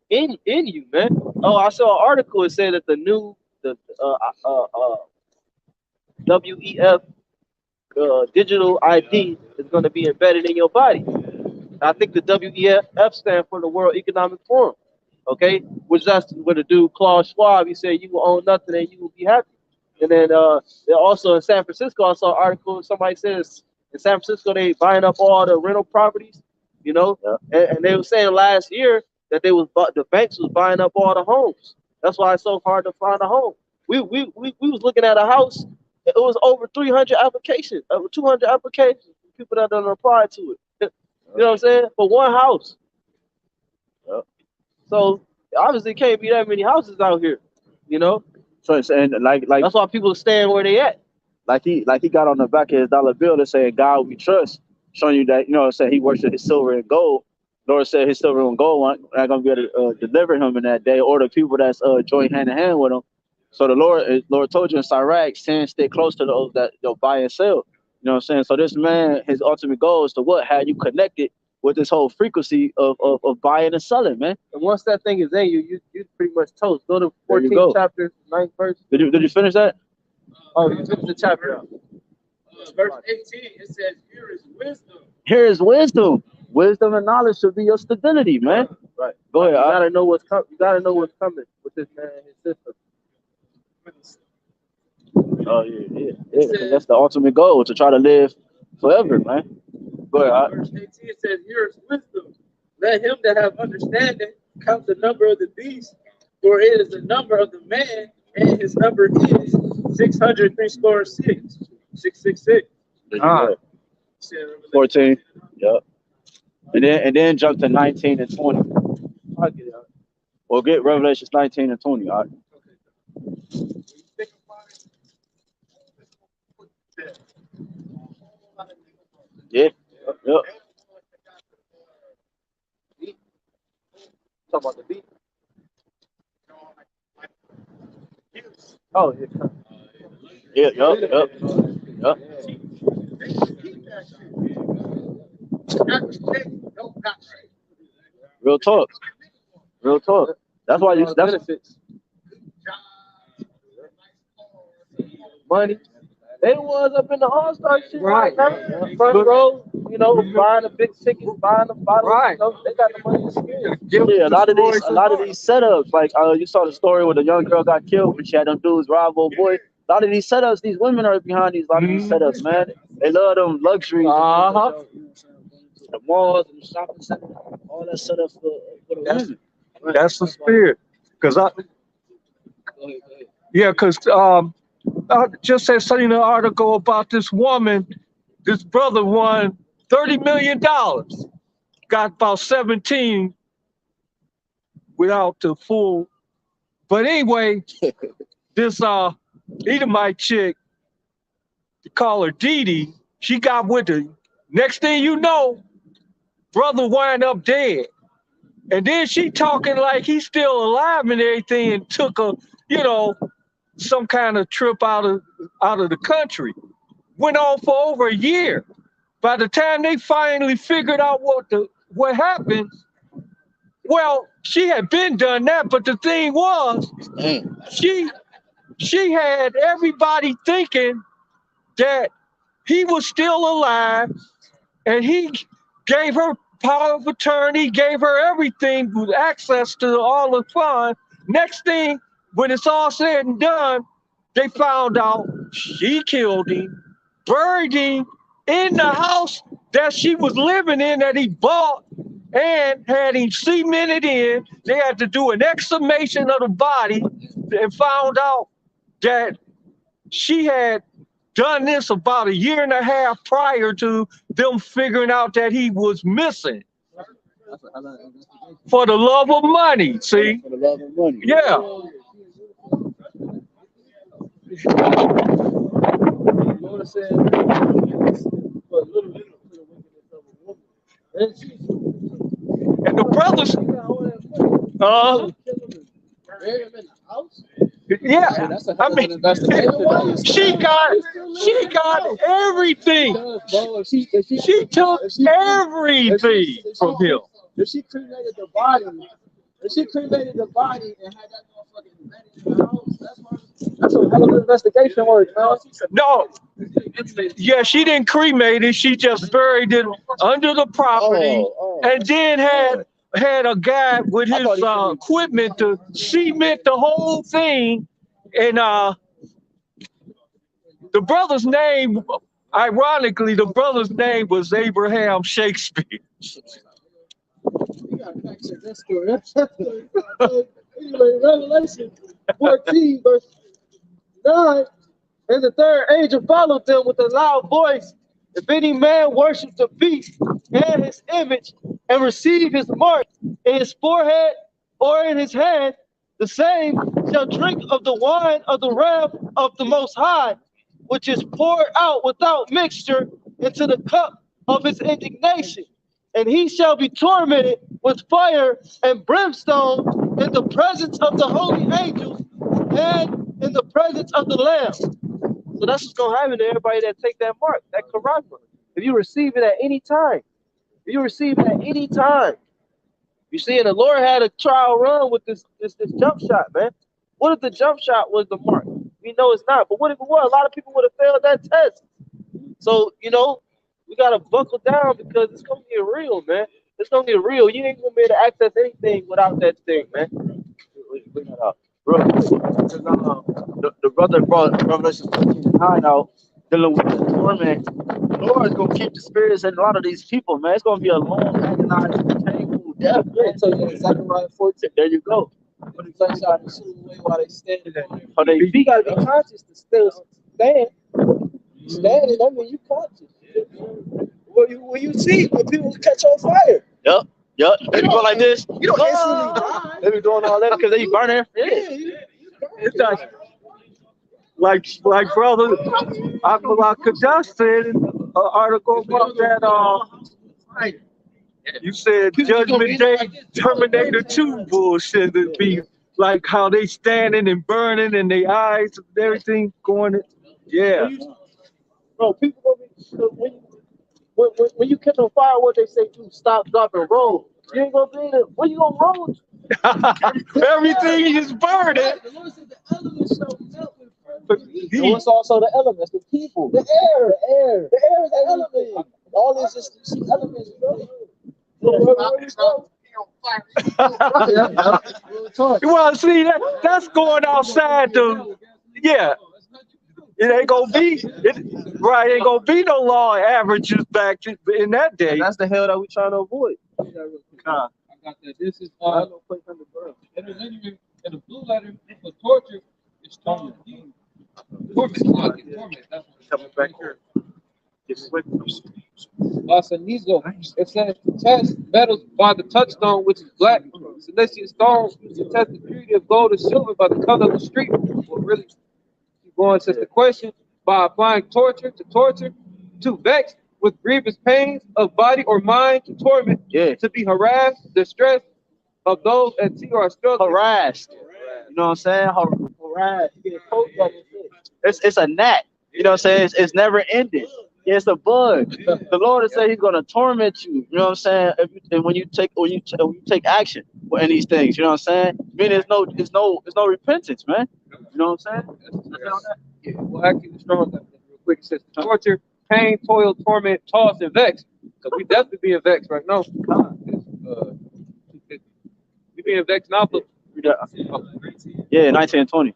in you, man. Oh, I saw an article. It said that the WEF digital ID is going to be embedded in your body. I think the WEF stands for the World Economic Forum, okay? Which that's what the dude Klaus Schwab, he said you will own nothing and you will be happy. And then also in San Francisco, I saw an article. Somebody says in San Francisco they buying up all the rental properties, you know, and they were saying last year that the banks was buying up all the homes. That's why it's so hard to find a home. We was looking at a house. It was over 300 applications, over 200 applications. People that don't apply to it. You know what I'm saying? For one house. So obviously, can't be that many houses out here. You know. So and like that's why people are staying where they at. Like he got on the back of his dollar bill that said "God we trust," showing you that, you know, saying he worshiped his silver and gold. Lord said his silver and gold not gonna be able to deliver him in that day, or the people that's join hand in hand with him. So the Lord told you in Sirach, saying stay close to those that they'll buy and sell. You know what I'm saying? So this man, his ultimate goal is to what? Have you connected with this whole frequency of buying and selling, man. And once that thing is in you, you pretty much toast. Go to 14th chapter, 9th verse. Did you finish that? Oh, you finished the chapter. Verse 18, it says, "Here is wisdom." Here is wisdom. Wisdom and knowledge should be your stability, man. Right. Go ahead. You gotta know what's coming. You gotta know what's coming with this man and his sister. Oh yeah. Because that's the ultimate goal, to try to live forever, man. Go ahead. Verse 18 says, "Here is wisdom. Let him that have understanding count the number of the beast, for it is the number of the man, and his number is 666. 666." 14. Yep. And then jump to 19 and 20. I'll get it out. Well, get Revelations 19 and 20. All right. Yeah. Yep. Talk about the beat. Oh, yeah. Yep. Real talk. That's why benefits. Money. They the ones up in the All-Star shit right now. Front row, you know, buying a big ticket, buying a bottle. Right. You know, they got the money to spend. Yeah, a lot of these setups, like you saw the story where the young girl got killed when she had them dudes rob old boy. A lot of these setups, these women are behind these setups, man. They love them luxuries. The malls and the shopping centers, all that setup for the women. That's the spirit. Because I just had seen an article about this woman. This brother won $30 million. Got about 17 without the full. But anyway, this Edomite chick, they call her Dee Dee, she got with her. Next thing you know, brother wind up dead. And then she talking like he's still alive and everything, and took a, some kind of trip out of the country. Went on for over a year. By the time they finally figured out what happened, well, she had been done that, but the thing was, she had everybody thinking that he was still alive, and he gave her power of attorney, gave her everything with access to all the funds. Next thing, when it's all said and done, they found out she killed him, buried him in the house that she was living in that he bought, and had him cemented in. They had to do an exhumation of the body, and found out that she had done this about 1.5 years prior to them figuring out that he was missing for the love of money. See? For the love of money. Yeah. Lord said, but little And the brothers, yeah, I mean, she got everything. She took everything from him. If she cremated the body, and had that motherfucking embedded in the house, that's a hell of an investigation work, man. No, yeah, she didn't cremate it. She just buried it under the property, and then had a guy with his equipment to cement the whole thing. And the brother's name, ironically, the brother's name was Abraham Shakespeare. You gotta fact check that story. Anyway, Revelation 14, verse 9. And the third angel followed them with a loud voice. If any man worship the beast and his image and receive his mark in his forehead or in his hand, the same shall drink of the wine of the wrath of the Most High, which is poured out without mixture into the cup of his indignation. And he shall be tormented with fire and brimstone in the presence of the holy angels and in the presence of the Lamb. So that's what's going to happen to everybody that take that mark, that Quran mark. If you receive it at any time, you see, and the Lord had a trial run with this jump shot, man. What if the jump shot was the mark? We know it's not, but what if it was? A lot of people would have failed that test. So, you know, we got to buckle down because it's going to get real, man. It's going to get real. You ain't going to be able to access anything without that thing, man. Bring that up. Bro, the brother brought Revelation 14:9 out, dealing with the torment. The Lord is going to keep the spirits in a lot of these people, man. It's going to be a long, agonizing, painful death, man. So, Zechariah 14. There you go. When the sun shot and shoot away while they standing there. Oh, You got to be conscious to still stand. Standing, I mean, you conscious. When you see, when people catch on fire. Yep. They be going like this. You don't instantly die. They be doing all that because they be burning. It's like brother HAQADASH said in an article about that. You said Judgment Day, Terminator 2 bullshit. It'd be like how they standing and burning and their eyes and everything going. Yeah. Bro, people gonna be when you catch on fire, what they say, do stop, drop, and roll. You ain't gonna be in it. Where you gonna roll? Everything is burning. The Lord said the elements shall melt with fervent. What's also the elements? The people, the air. The air is the element. All this is you see elements, bro. Well, see, that's going outside the, yeah. It ain't gonna be, ain't gonna be no law averages back in that day. And that's the hell that we trying to avoid. I got that. This is in the blue letter for torture. It's torment. Torment. That's what Coming back here. Lasanizo. It says to test metals by the touchstone, which is black. Celestial stone to test the purity of gold and silver by the color of the street. Well, really, keep going. Says the question by applying torture, to vex with grievous pains of body or mind, to torment, to be harassed, distressed of those at sea or struggling. Harassed. You know what I'm saying? Harassed. It's a gnat. You know what I'm saying? It's never ending. It's a bug. The Lord has said He's gonna torment you. You know what I'm saying? When you take action in these things, you know what I'm saying? I mean, there's no repentance, man. You know what I'm saying? Yeah, well, actually, the strong real quick. It says torture, pain, toil, torment, toss, and vex. So we definitely being vexed right now. We being vexed now. Yeah, 19 and 20.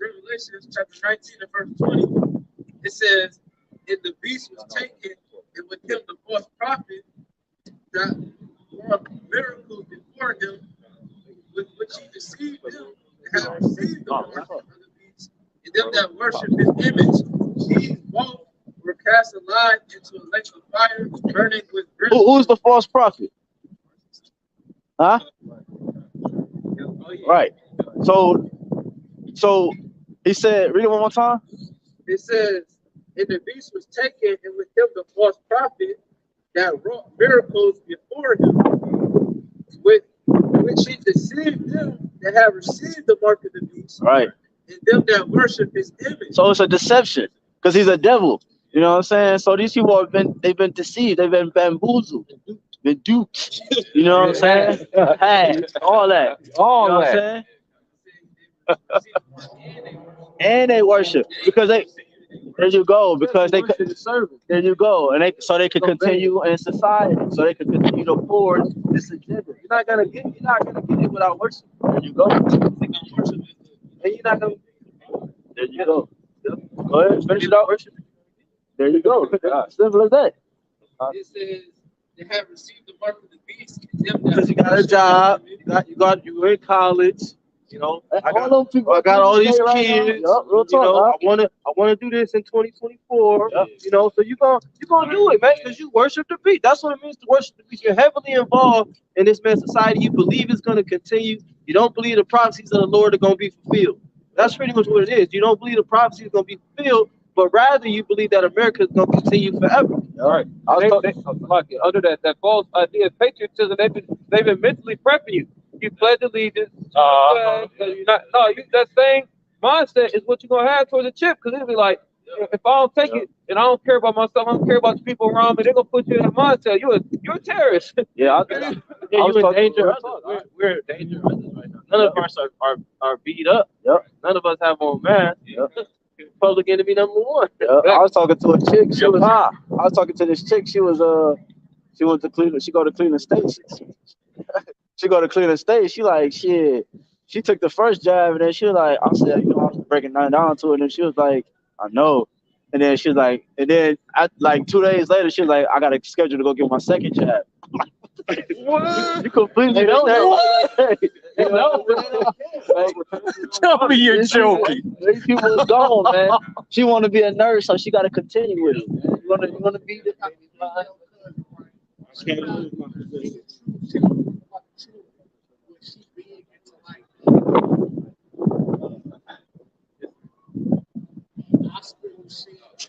Revelation chapter 19 and verse 20. It says, and the beast was taken, and with him the false prophet that wrought miracles before him, with which he deceived them, and that have received the mark of the beast, and them that worship his image. These both were cast alive into a lake of fire, burning with brimstone. Who's the false prophet? Huh? Right. So he said, read it one more time. It says, and the beast was taken, and with him the false prophet that wrought miracles before him, with which he deceived them that have received the mark of the beast, Right. and them that worship his image. So it's a deception because he's a devil. You know what I'm saying? So these people they've been deceived, they've been bamboozled, been duped. You know what I'm saying? Hey, all that. All You know that. what I'm saying? And they worship because there you go, because they could serve. There you go, and they could continue in society, so they could continue to forward this agenda. You're not gonna get it without worship. There you go. And you're not gonna. There you go. Go ahead, finish it out. Worship. There you go. Simple as that. It says they have received the mark of the beast. And them Because that you got a job, you're in college. You know, I got all these kids. Yup, real You know, talk. I wanna do this in 2024. Yep. You know, so you're gonna do it, man, because you worship the beast. That's what it means to worship the beast. You're heavily involved in this man's society. You believe it's gonna continue. You don't believe the prophecies of the Lord are gonna be fulfilled. That's pretty much what it is. You don't believe the prophecies are gonna be fulfilled, but rather you believe that America is gonna continue forever. All right. Under that false idea of patriotism, they've been mentally prepping you. You pledge allegiance. You're not. No, that same mindset is what you're gonna have towards the chip. Because it'll be like, if I don't take it and I don't care about myself, I don't care about the people around me, they're gonna put you in a mindset. You're a terrorist. Yeah, You're in danger. We're in danger right now. None of us are beat up. Yep. None of us have on mask. Yep. Public enemy number one. I was talking to a chick. I was talking to this chick. She went to Cleveland. She go to Cleveland State. She go to Cleveland State. She like shit. She took the first jab and then she was like, I said, I was breaking down to her, and then she was like, I know. And then she was like, like 2 days later, she was like, I got a schedule to go get my second jab. What? You completely don't know. Tell me you're joking. These people is gone, man. She want to be a nurse, so she got to continue with it. Man. You want to be the.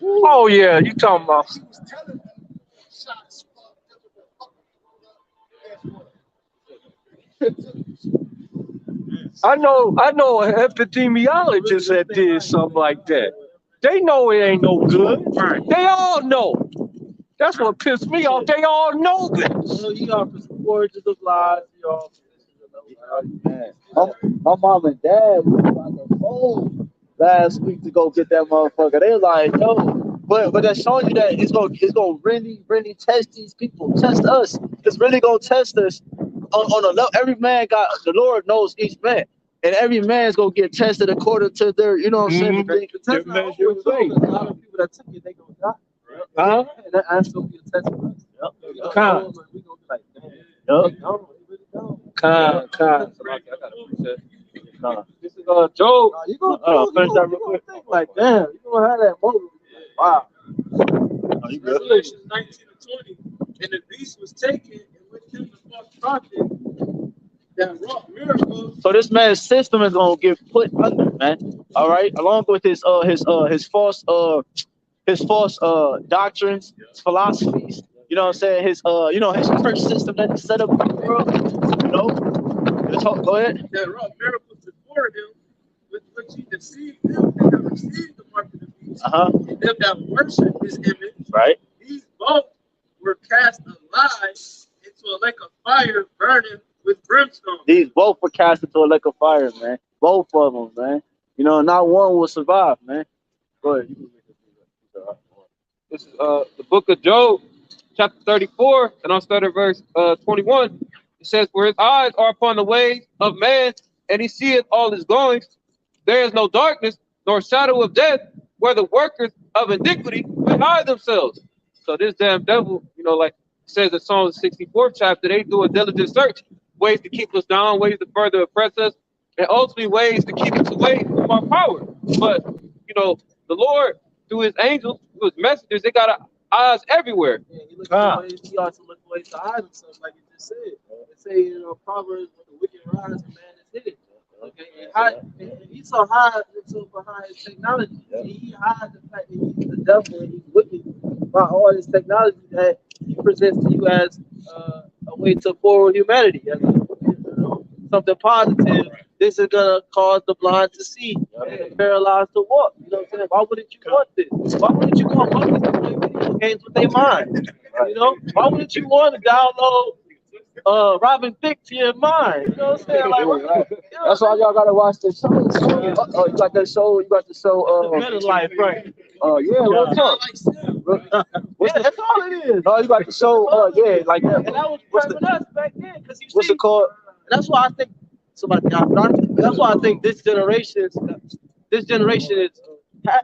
Oh yeah, you talking about? I know an epidemiologist that did something like that. They know it ain't no good. They all know. That's what pissed me off. They all know this. So you are for supporters of lies. Man, my mom and dad was on the phone last week to go get that motherfucker. They like, yo, but that's showing you that it's gonna really test these people, test us. It's really gonna test us on a level. Every man got, the Lord knows each man, and every man's gonna get tested according to their, you know what I'm saying? Their measure of faith. A lot of people that took it, they gonna die. Uh-huh. And that's gonna be a test for us. Yep. Con. We gonna be like, damn. Con. This is Job. You gonna finish that real quick. Like, damn, you gonna have that moment. Wow. Revelation 19 and 20. And the beast was taken, and with him the false prophet that wrought miracles. So this man's system is gonna get put under, man. All right, along with his false doctrines, his philosophies. You know what I'm saying? His his church system that he set up in the world. You know, go ahead. That wrought miracles before him, with which he deceived them that have received the mark of the beast, and them that worship his image. Right. These both were cast alive into a lake of fire, burning with brimstone. These both were cast into a lake of fire, man. Both of them, man. You know, not one will survive, man. Go ahead. This is the book of Job, chapter 34, and I'll start at verse 21. It says, "For his eyes are upon the ways of man, and he seeth all his goings. There is no darkness, nor shadow of death, where the workers of iniquity will hide themselves." So this damn devil, like it says in Psalm 64th chapter, they do a diligent search, ways to keep us down, ways to further oppress us. and ultimately ways to keep us away from our power. But you know, the Lord, through his angels, through his messengers, they got eyes everywhere. Yeah, he looks for ways, he also looks for ways to hide himself, like you just said. They say in Proverbs, when the wicked rise, a man is hidden. Okay, and Esau hides himself behind his technology. He hides the fact that he's the devil and he's wicked by all his technology that he presents to you as a way to forward humanity, as something positive. This is gonna cause the blind to see and the paralyzed to walk. You know what I'm saying? Why wouldn't you want this? Why wouldn't you want monkeys to play video games with their mind? You know? Why wouldn't you want to download Robin Thicke to your mind? You know what I'm saying? Like, That's why y'all gotta watch the show. You got that show. You got the show. better life, right? Yeah, real talk. Yeah, that's all it is. No, you got the show. Yeah, like that. And that was prepping us back then, because you What's see, it called? that's why I think somebody got started. That's why I think this generation is. It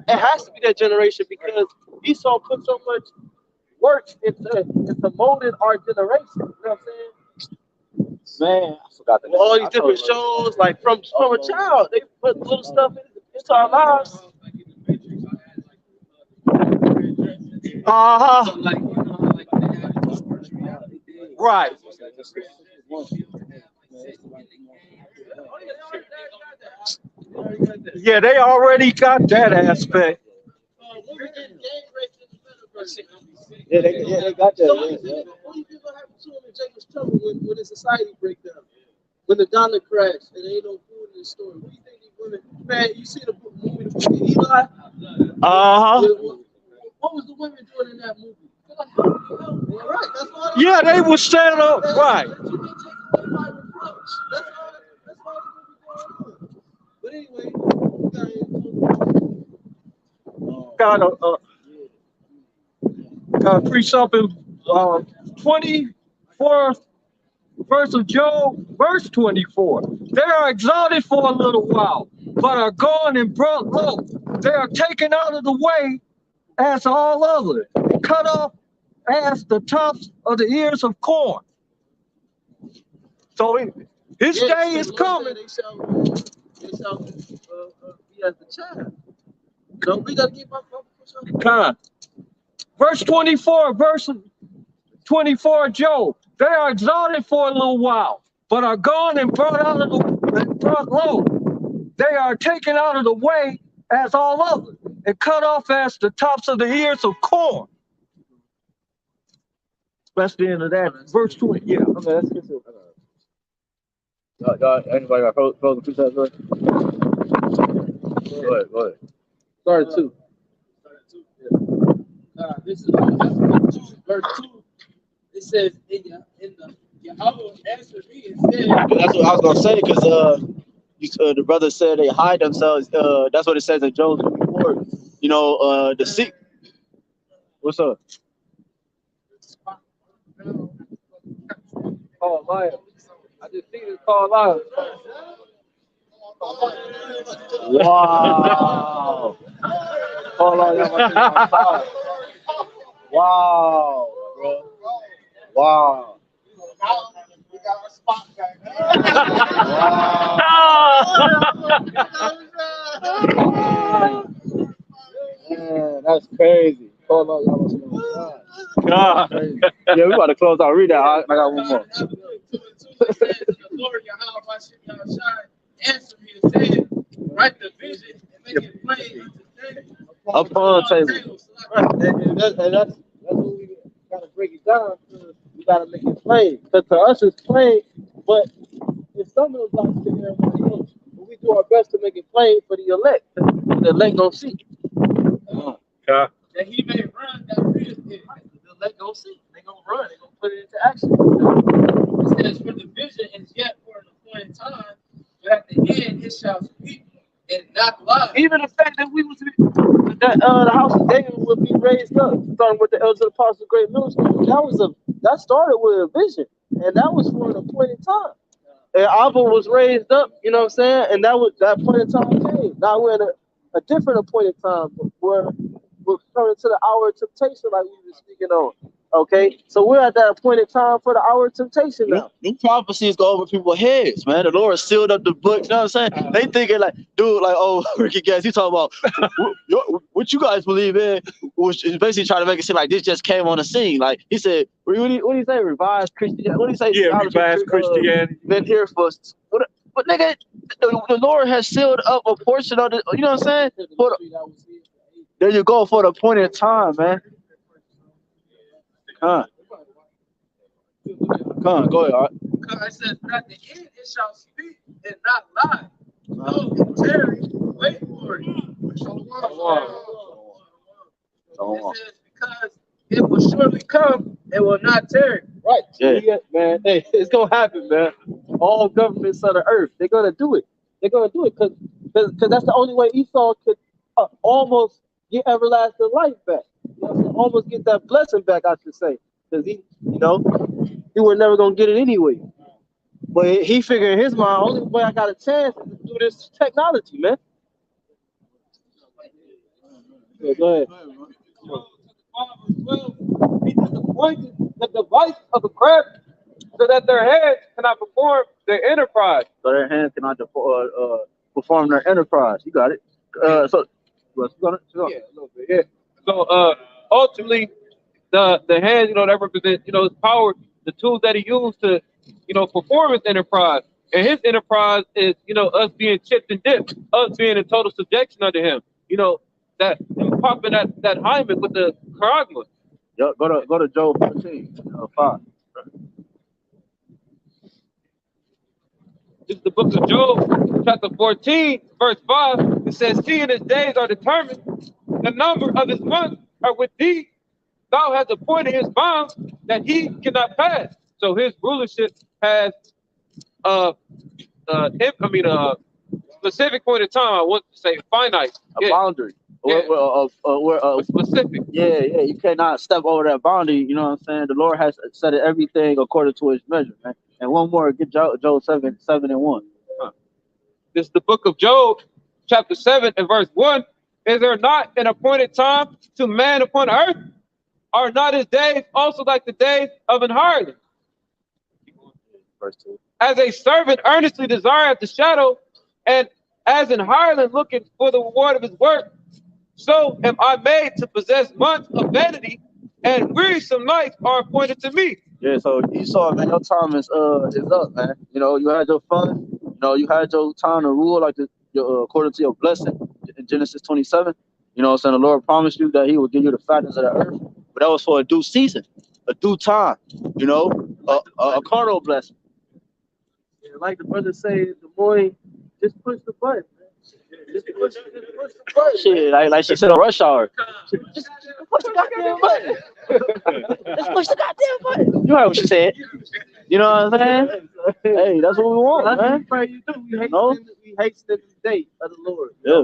has to be that generation, because Esau put so much work into molding our generation. You know what I'm saying? Man, I forgot the name. All these different shows, like from a child, they put little stuff into our lives. Right. Yeah, they already got that aspect. Yeah, they got that. So what do you think will happen to him in Jacob's trouble when the society breaks down? When the dollar crashed and there ain't no food in the store? What do you think these women, man, you see the movie, the book of Eli? What was the women doing in that movie? Right, that's all. Yeah, they were standing up. Right. That's all. But anyway, Got to preach something. 24th verse of Job, verse 24. They are exalted for a little while, but are gone and brought low. They are taken out of the way as all others, cut off as the tops of the ears of corn. So his day is coming. They shall be as the child. So we gotta keep up. Verse 24, Job. They are exalted for a little while, but are gone and brought low. They are taken out of the way as all others, and cut off as the tops of the ears of corn. That's the end of that. Verse 20. Yeah. Okay, let's get to it. Anybody got close the precepts? Go ahead. Start 2. This is verse 2. It says, in the Yahweh answered me and said. That's what I was gonna say, because the brother said they hide themselves. That's what it says in Job 24. You know, the seek. What's up? Oh, Lion. I just seen it called Lion. Wow. Hold on, y'all. Wow, bro. Wow. We got our spot back. Wow. Man, that's crazy. Hold on, y'all. God. Yeah, we about to close out. Read that. I got one more. The Lord YAHWASHI answered me and said, write the vision and make it plain unto David upon table. Right, and that's what we gotta break it down. We gotta make it plain. Because to us it's plain, but in some of those lives to everybody else. But we do our best to make it plain for the elect. The elect don't see. Yeah. that he may run that real it. The elect don't see. They gonna run. They gonna put it into action. It says, for the vision is yet for an appointed time, but at the end it shall speak and not lie. Even the fact that the house of David would be raised up, starting with the elders of the apostles, great millstone. That started with a vision, and that was for an appointed time. And Abba was raised up, you know what I'm saying? And that appointed time came. Now we're in a different appointed time where we're coming to the hour of temptation, like we were speaking on. Okay, so we're at that appointed time for the hour of temptation now. Them prophecies go over people's heads, man. The Lord sealed up the book. You know what I'm saying? They thinking like, dude, like, oh, Ricky Gas, he talking about what you guys believe in, which is basically trying to make it seem like this just came on the scene. Like he said, what do you say? Revised Christianity. What do you say? Yeah, revised Christianity. Been here for. But nigga, the Lord has sealed up a portion of the. You know what I'm saying? There you go for the appointed time, man. Come on, go ahead. All right. Because it says, but at the end it shall speak and not lie. So in Terry, wait for it. It says, because it will surely come, it will not tarry. Right. Yeah. Man, hey, it's gonna happen, man. All governments of the earth, they're gonna do it. They're gonna do it because that's the only way Esau could almost get everlasting life back. You know, almost get that blessing back, I should say, because he was never gonna get it anyway. But he figured in his mind, only way I got a chance is to do this technology, man. Yeah, go ahead. He disappointed the device of the craft so that their hands cannot perform their enterprise. So their hands cannot perform their enterprise. You got it. So Yeah, a little bit. Yeah. So ultimately, the hands, that represent, his power, the tools that he used to, perform his enterprise. And his enterprise is, us being chipped and dipped, us being in total subjection under him. That him popping that hymen with the charagma. yep, go to Job 14, 5. This is the book of Job, chapter 14, verse 5. It says, seeing his days are determined, the number of his months are with thee. Thou hast appointed his bounds that he cannot pass. So his rulership has specific point of time. I want to say finite. A boundary. Yeah. Specific. Yeah, you cannot step over that boundary. You know what I'm saying? The Lord has set everything according to his measure, man. And one more, get Job 7 and 1. This is the book of Job, chapter 7 and verse 1. Is there not an appointed time to man upon earth? Are not his days also like the days of an hireling? Verse 2. As a servant earnestly desireth the shadow, and as an hireling looking for the reward of his work, so am I made to possess months of vanity, and wearisome nights are appointed to me. Yeah, so Esau, man, your time is up, man. You had your fun. You had your time to rule like according to your blessing in Genesis 27. You know what I'm saying? The Lord promised you that he would give you the fatness of the earth, but that was for a due season, a due time. A carnal blessing. Yeah, like the brother say, the boy, just push the button. Just push the button. Shit, like she said on Rush Hour. Just push the goddamn button. Just push the goddamn button. You heard what she said. You know what I'm saying? Hey, that's what we want, man. Pray you do. We hasten the day of the Lord. Yeah.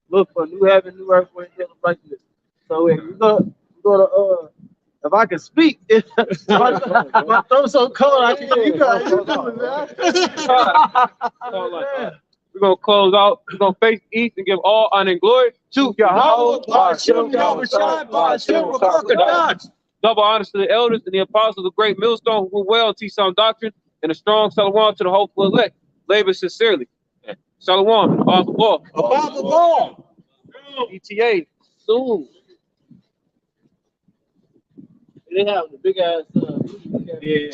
Look for new heaven, new earth, where he righteousness. So we go to if I can speak, my throat's so cold. I can't. You do it, man. We're going to close out. We're going to face east and give all honor and glory to Yahawah, BAHASHAM, YAHAWASHI, BAHASHAM, HAQADASH. Double honors to the elders and the apostles of great millstone who well teach sound doctrine, and a strong salawam to the hopeful elect. Labor sincerely. Salawam, above the law. Above the law. ETA, soon. They have the big ass. Yeah.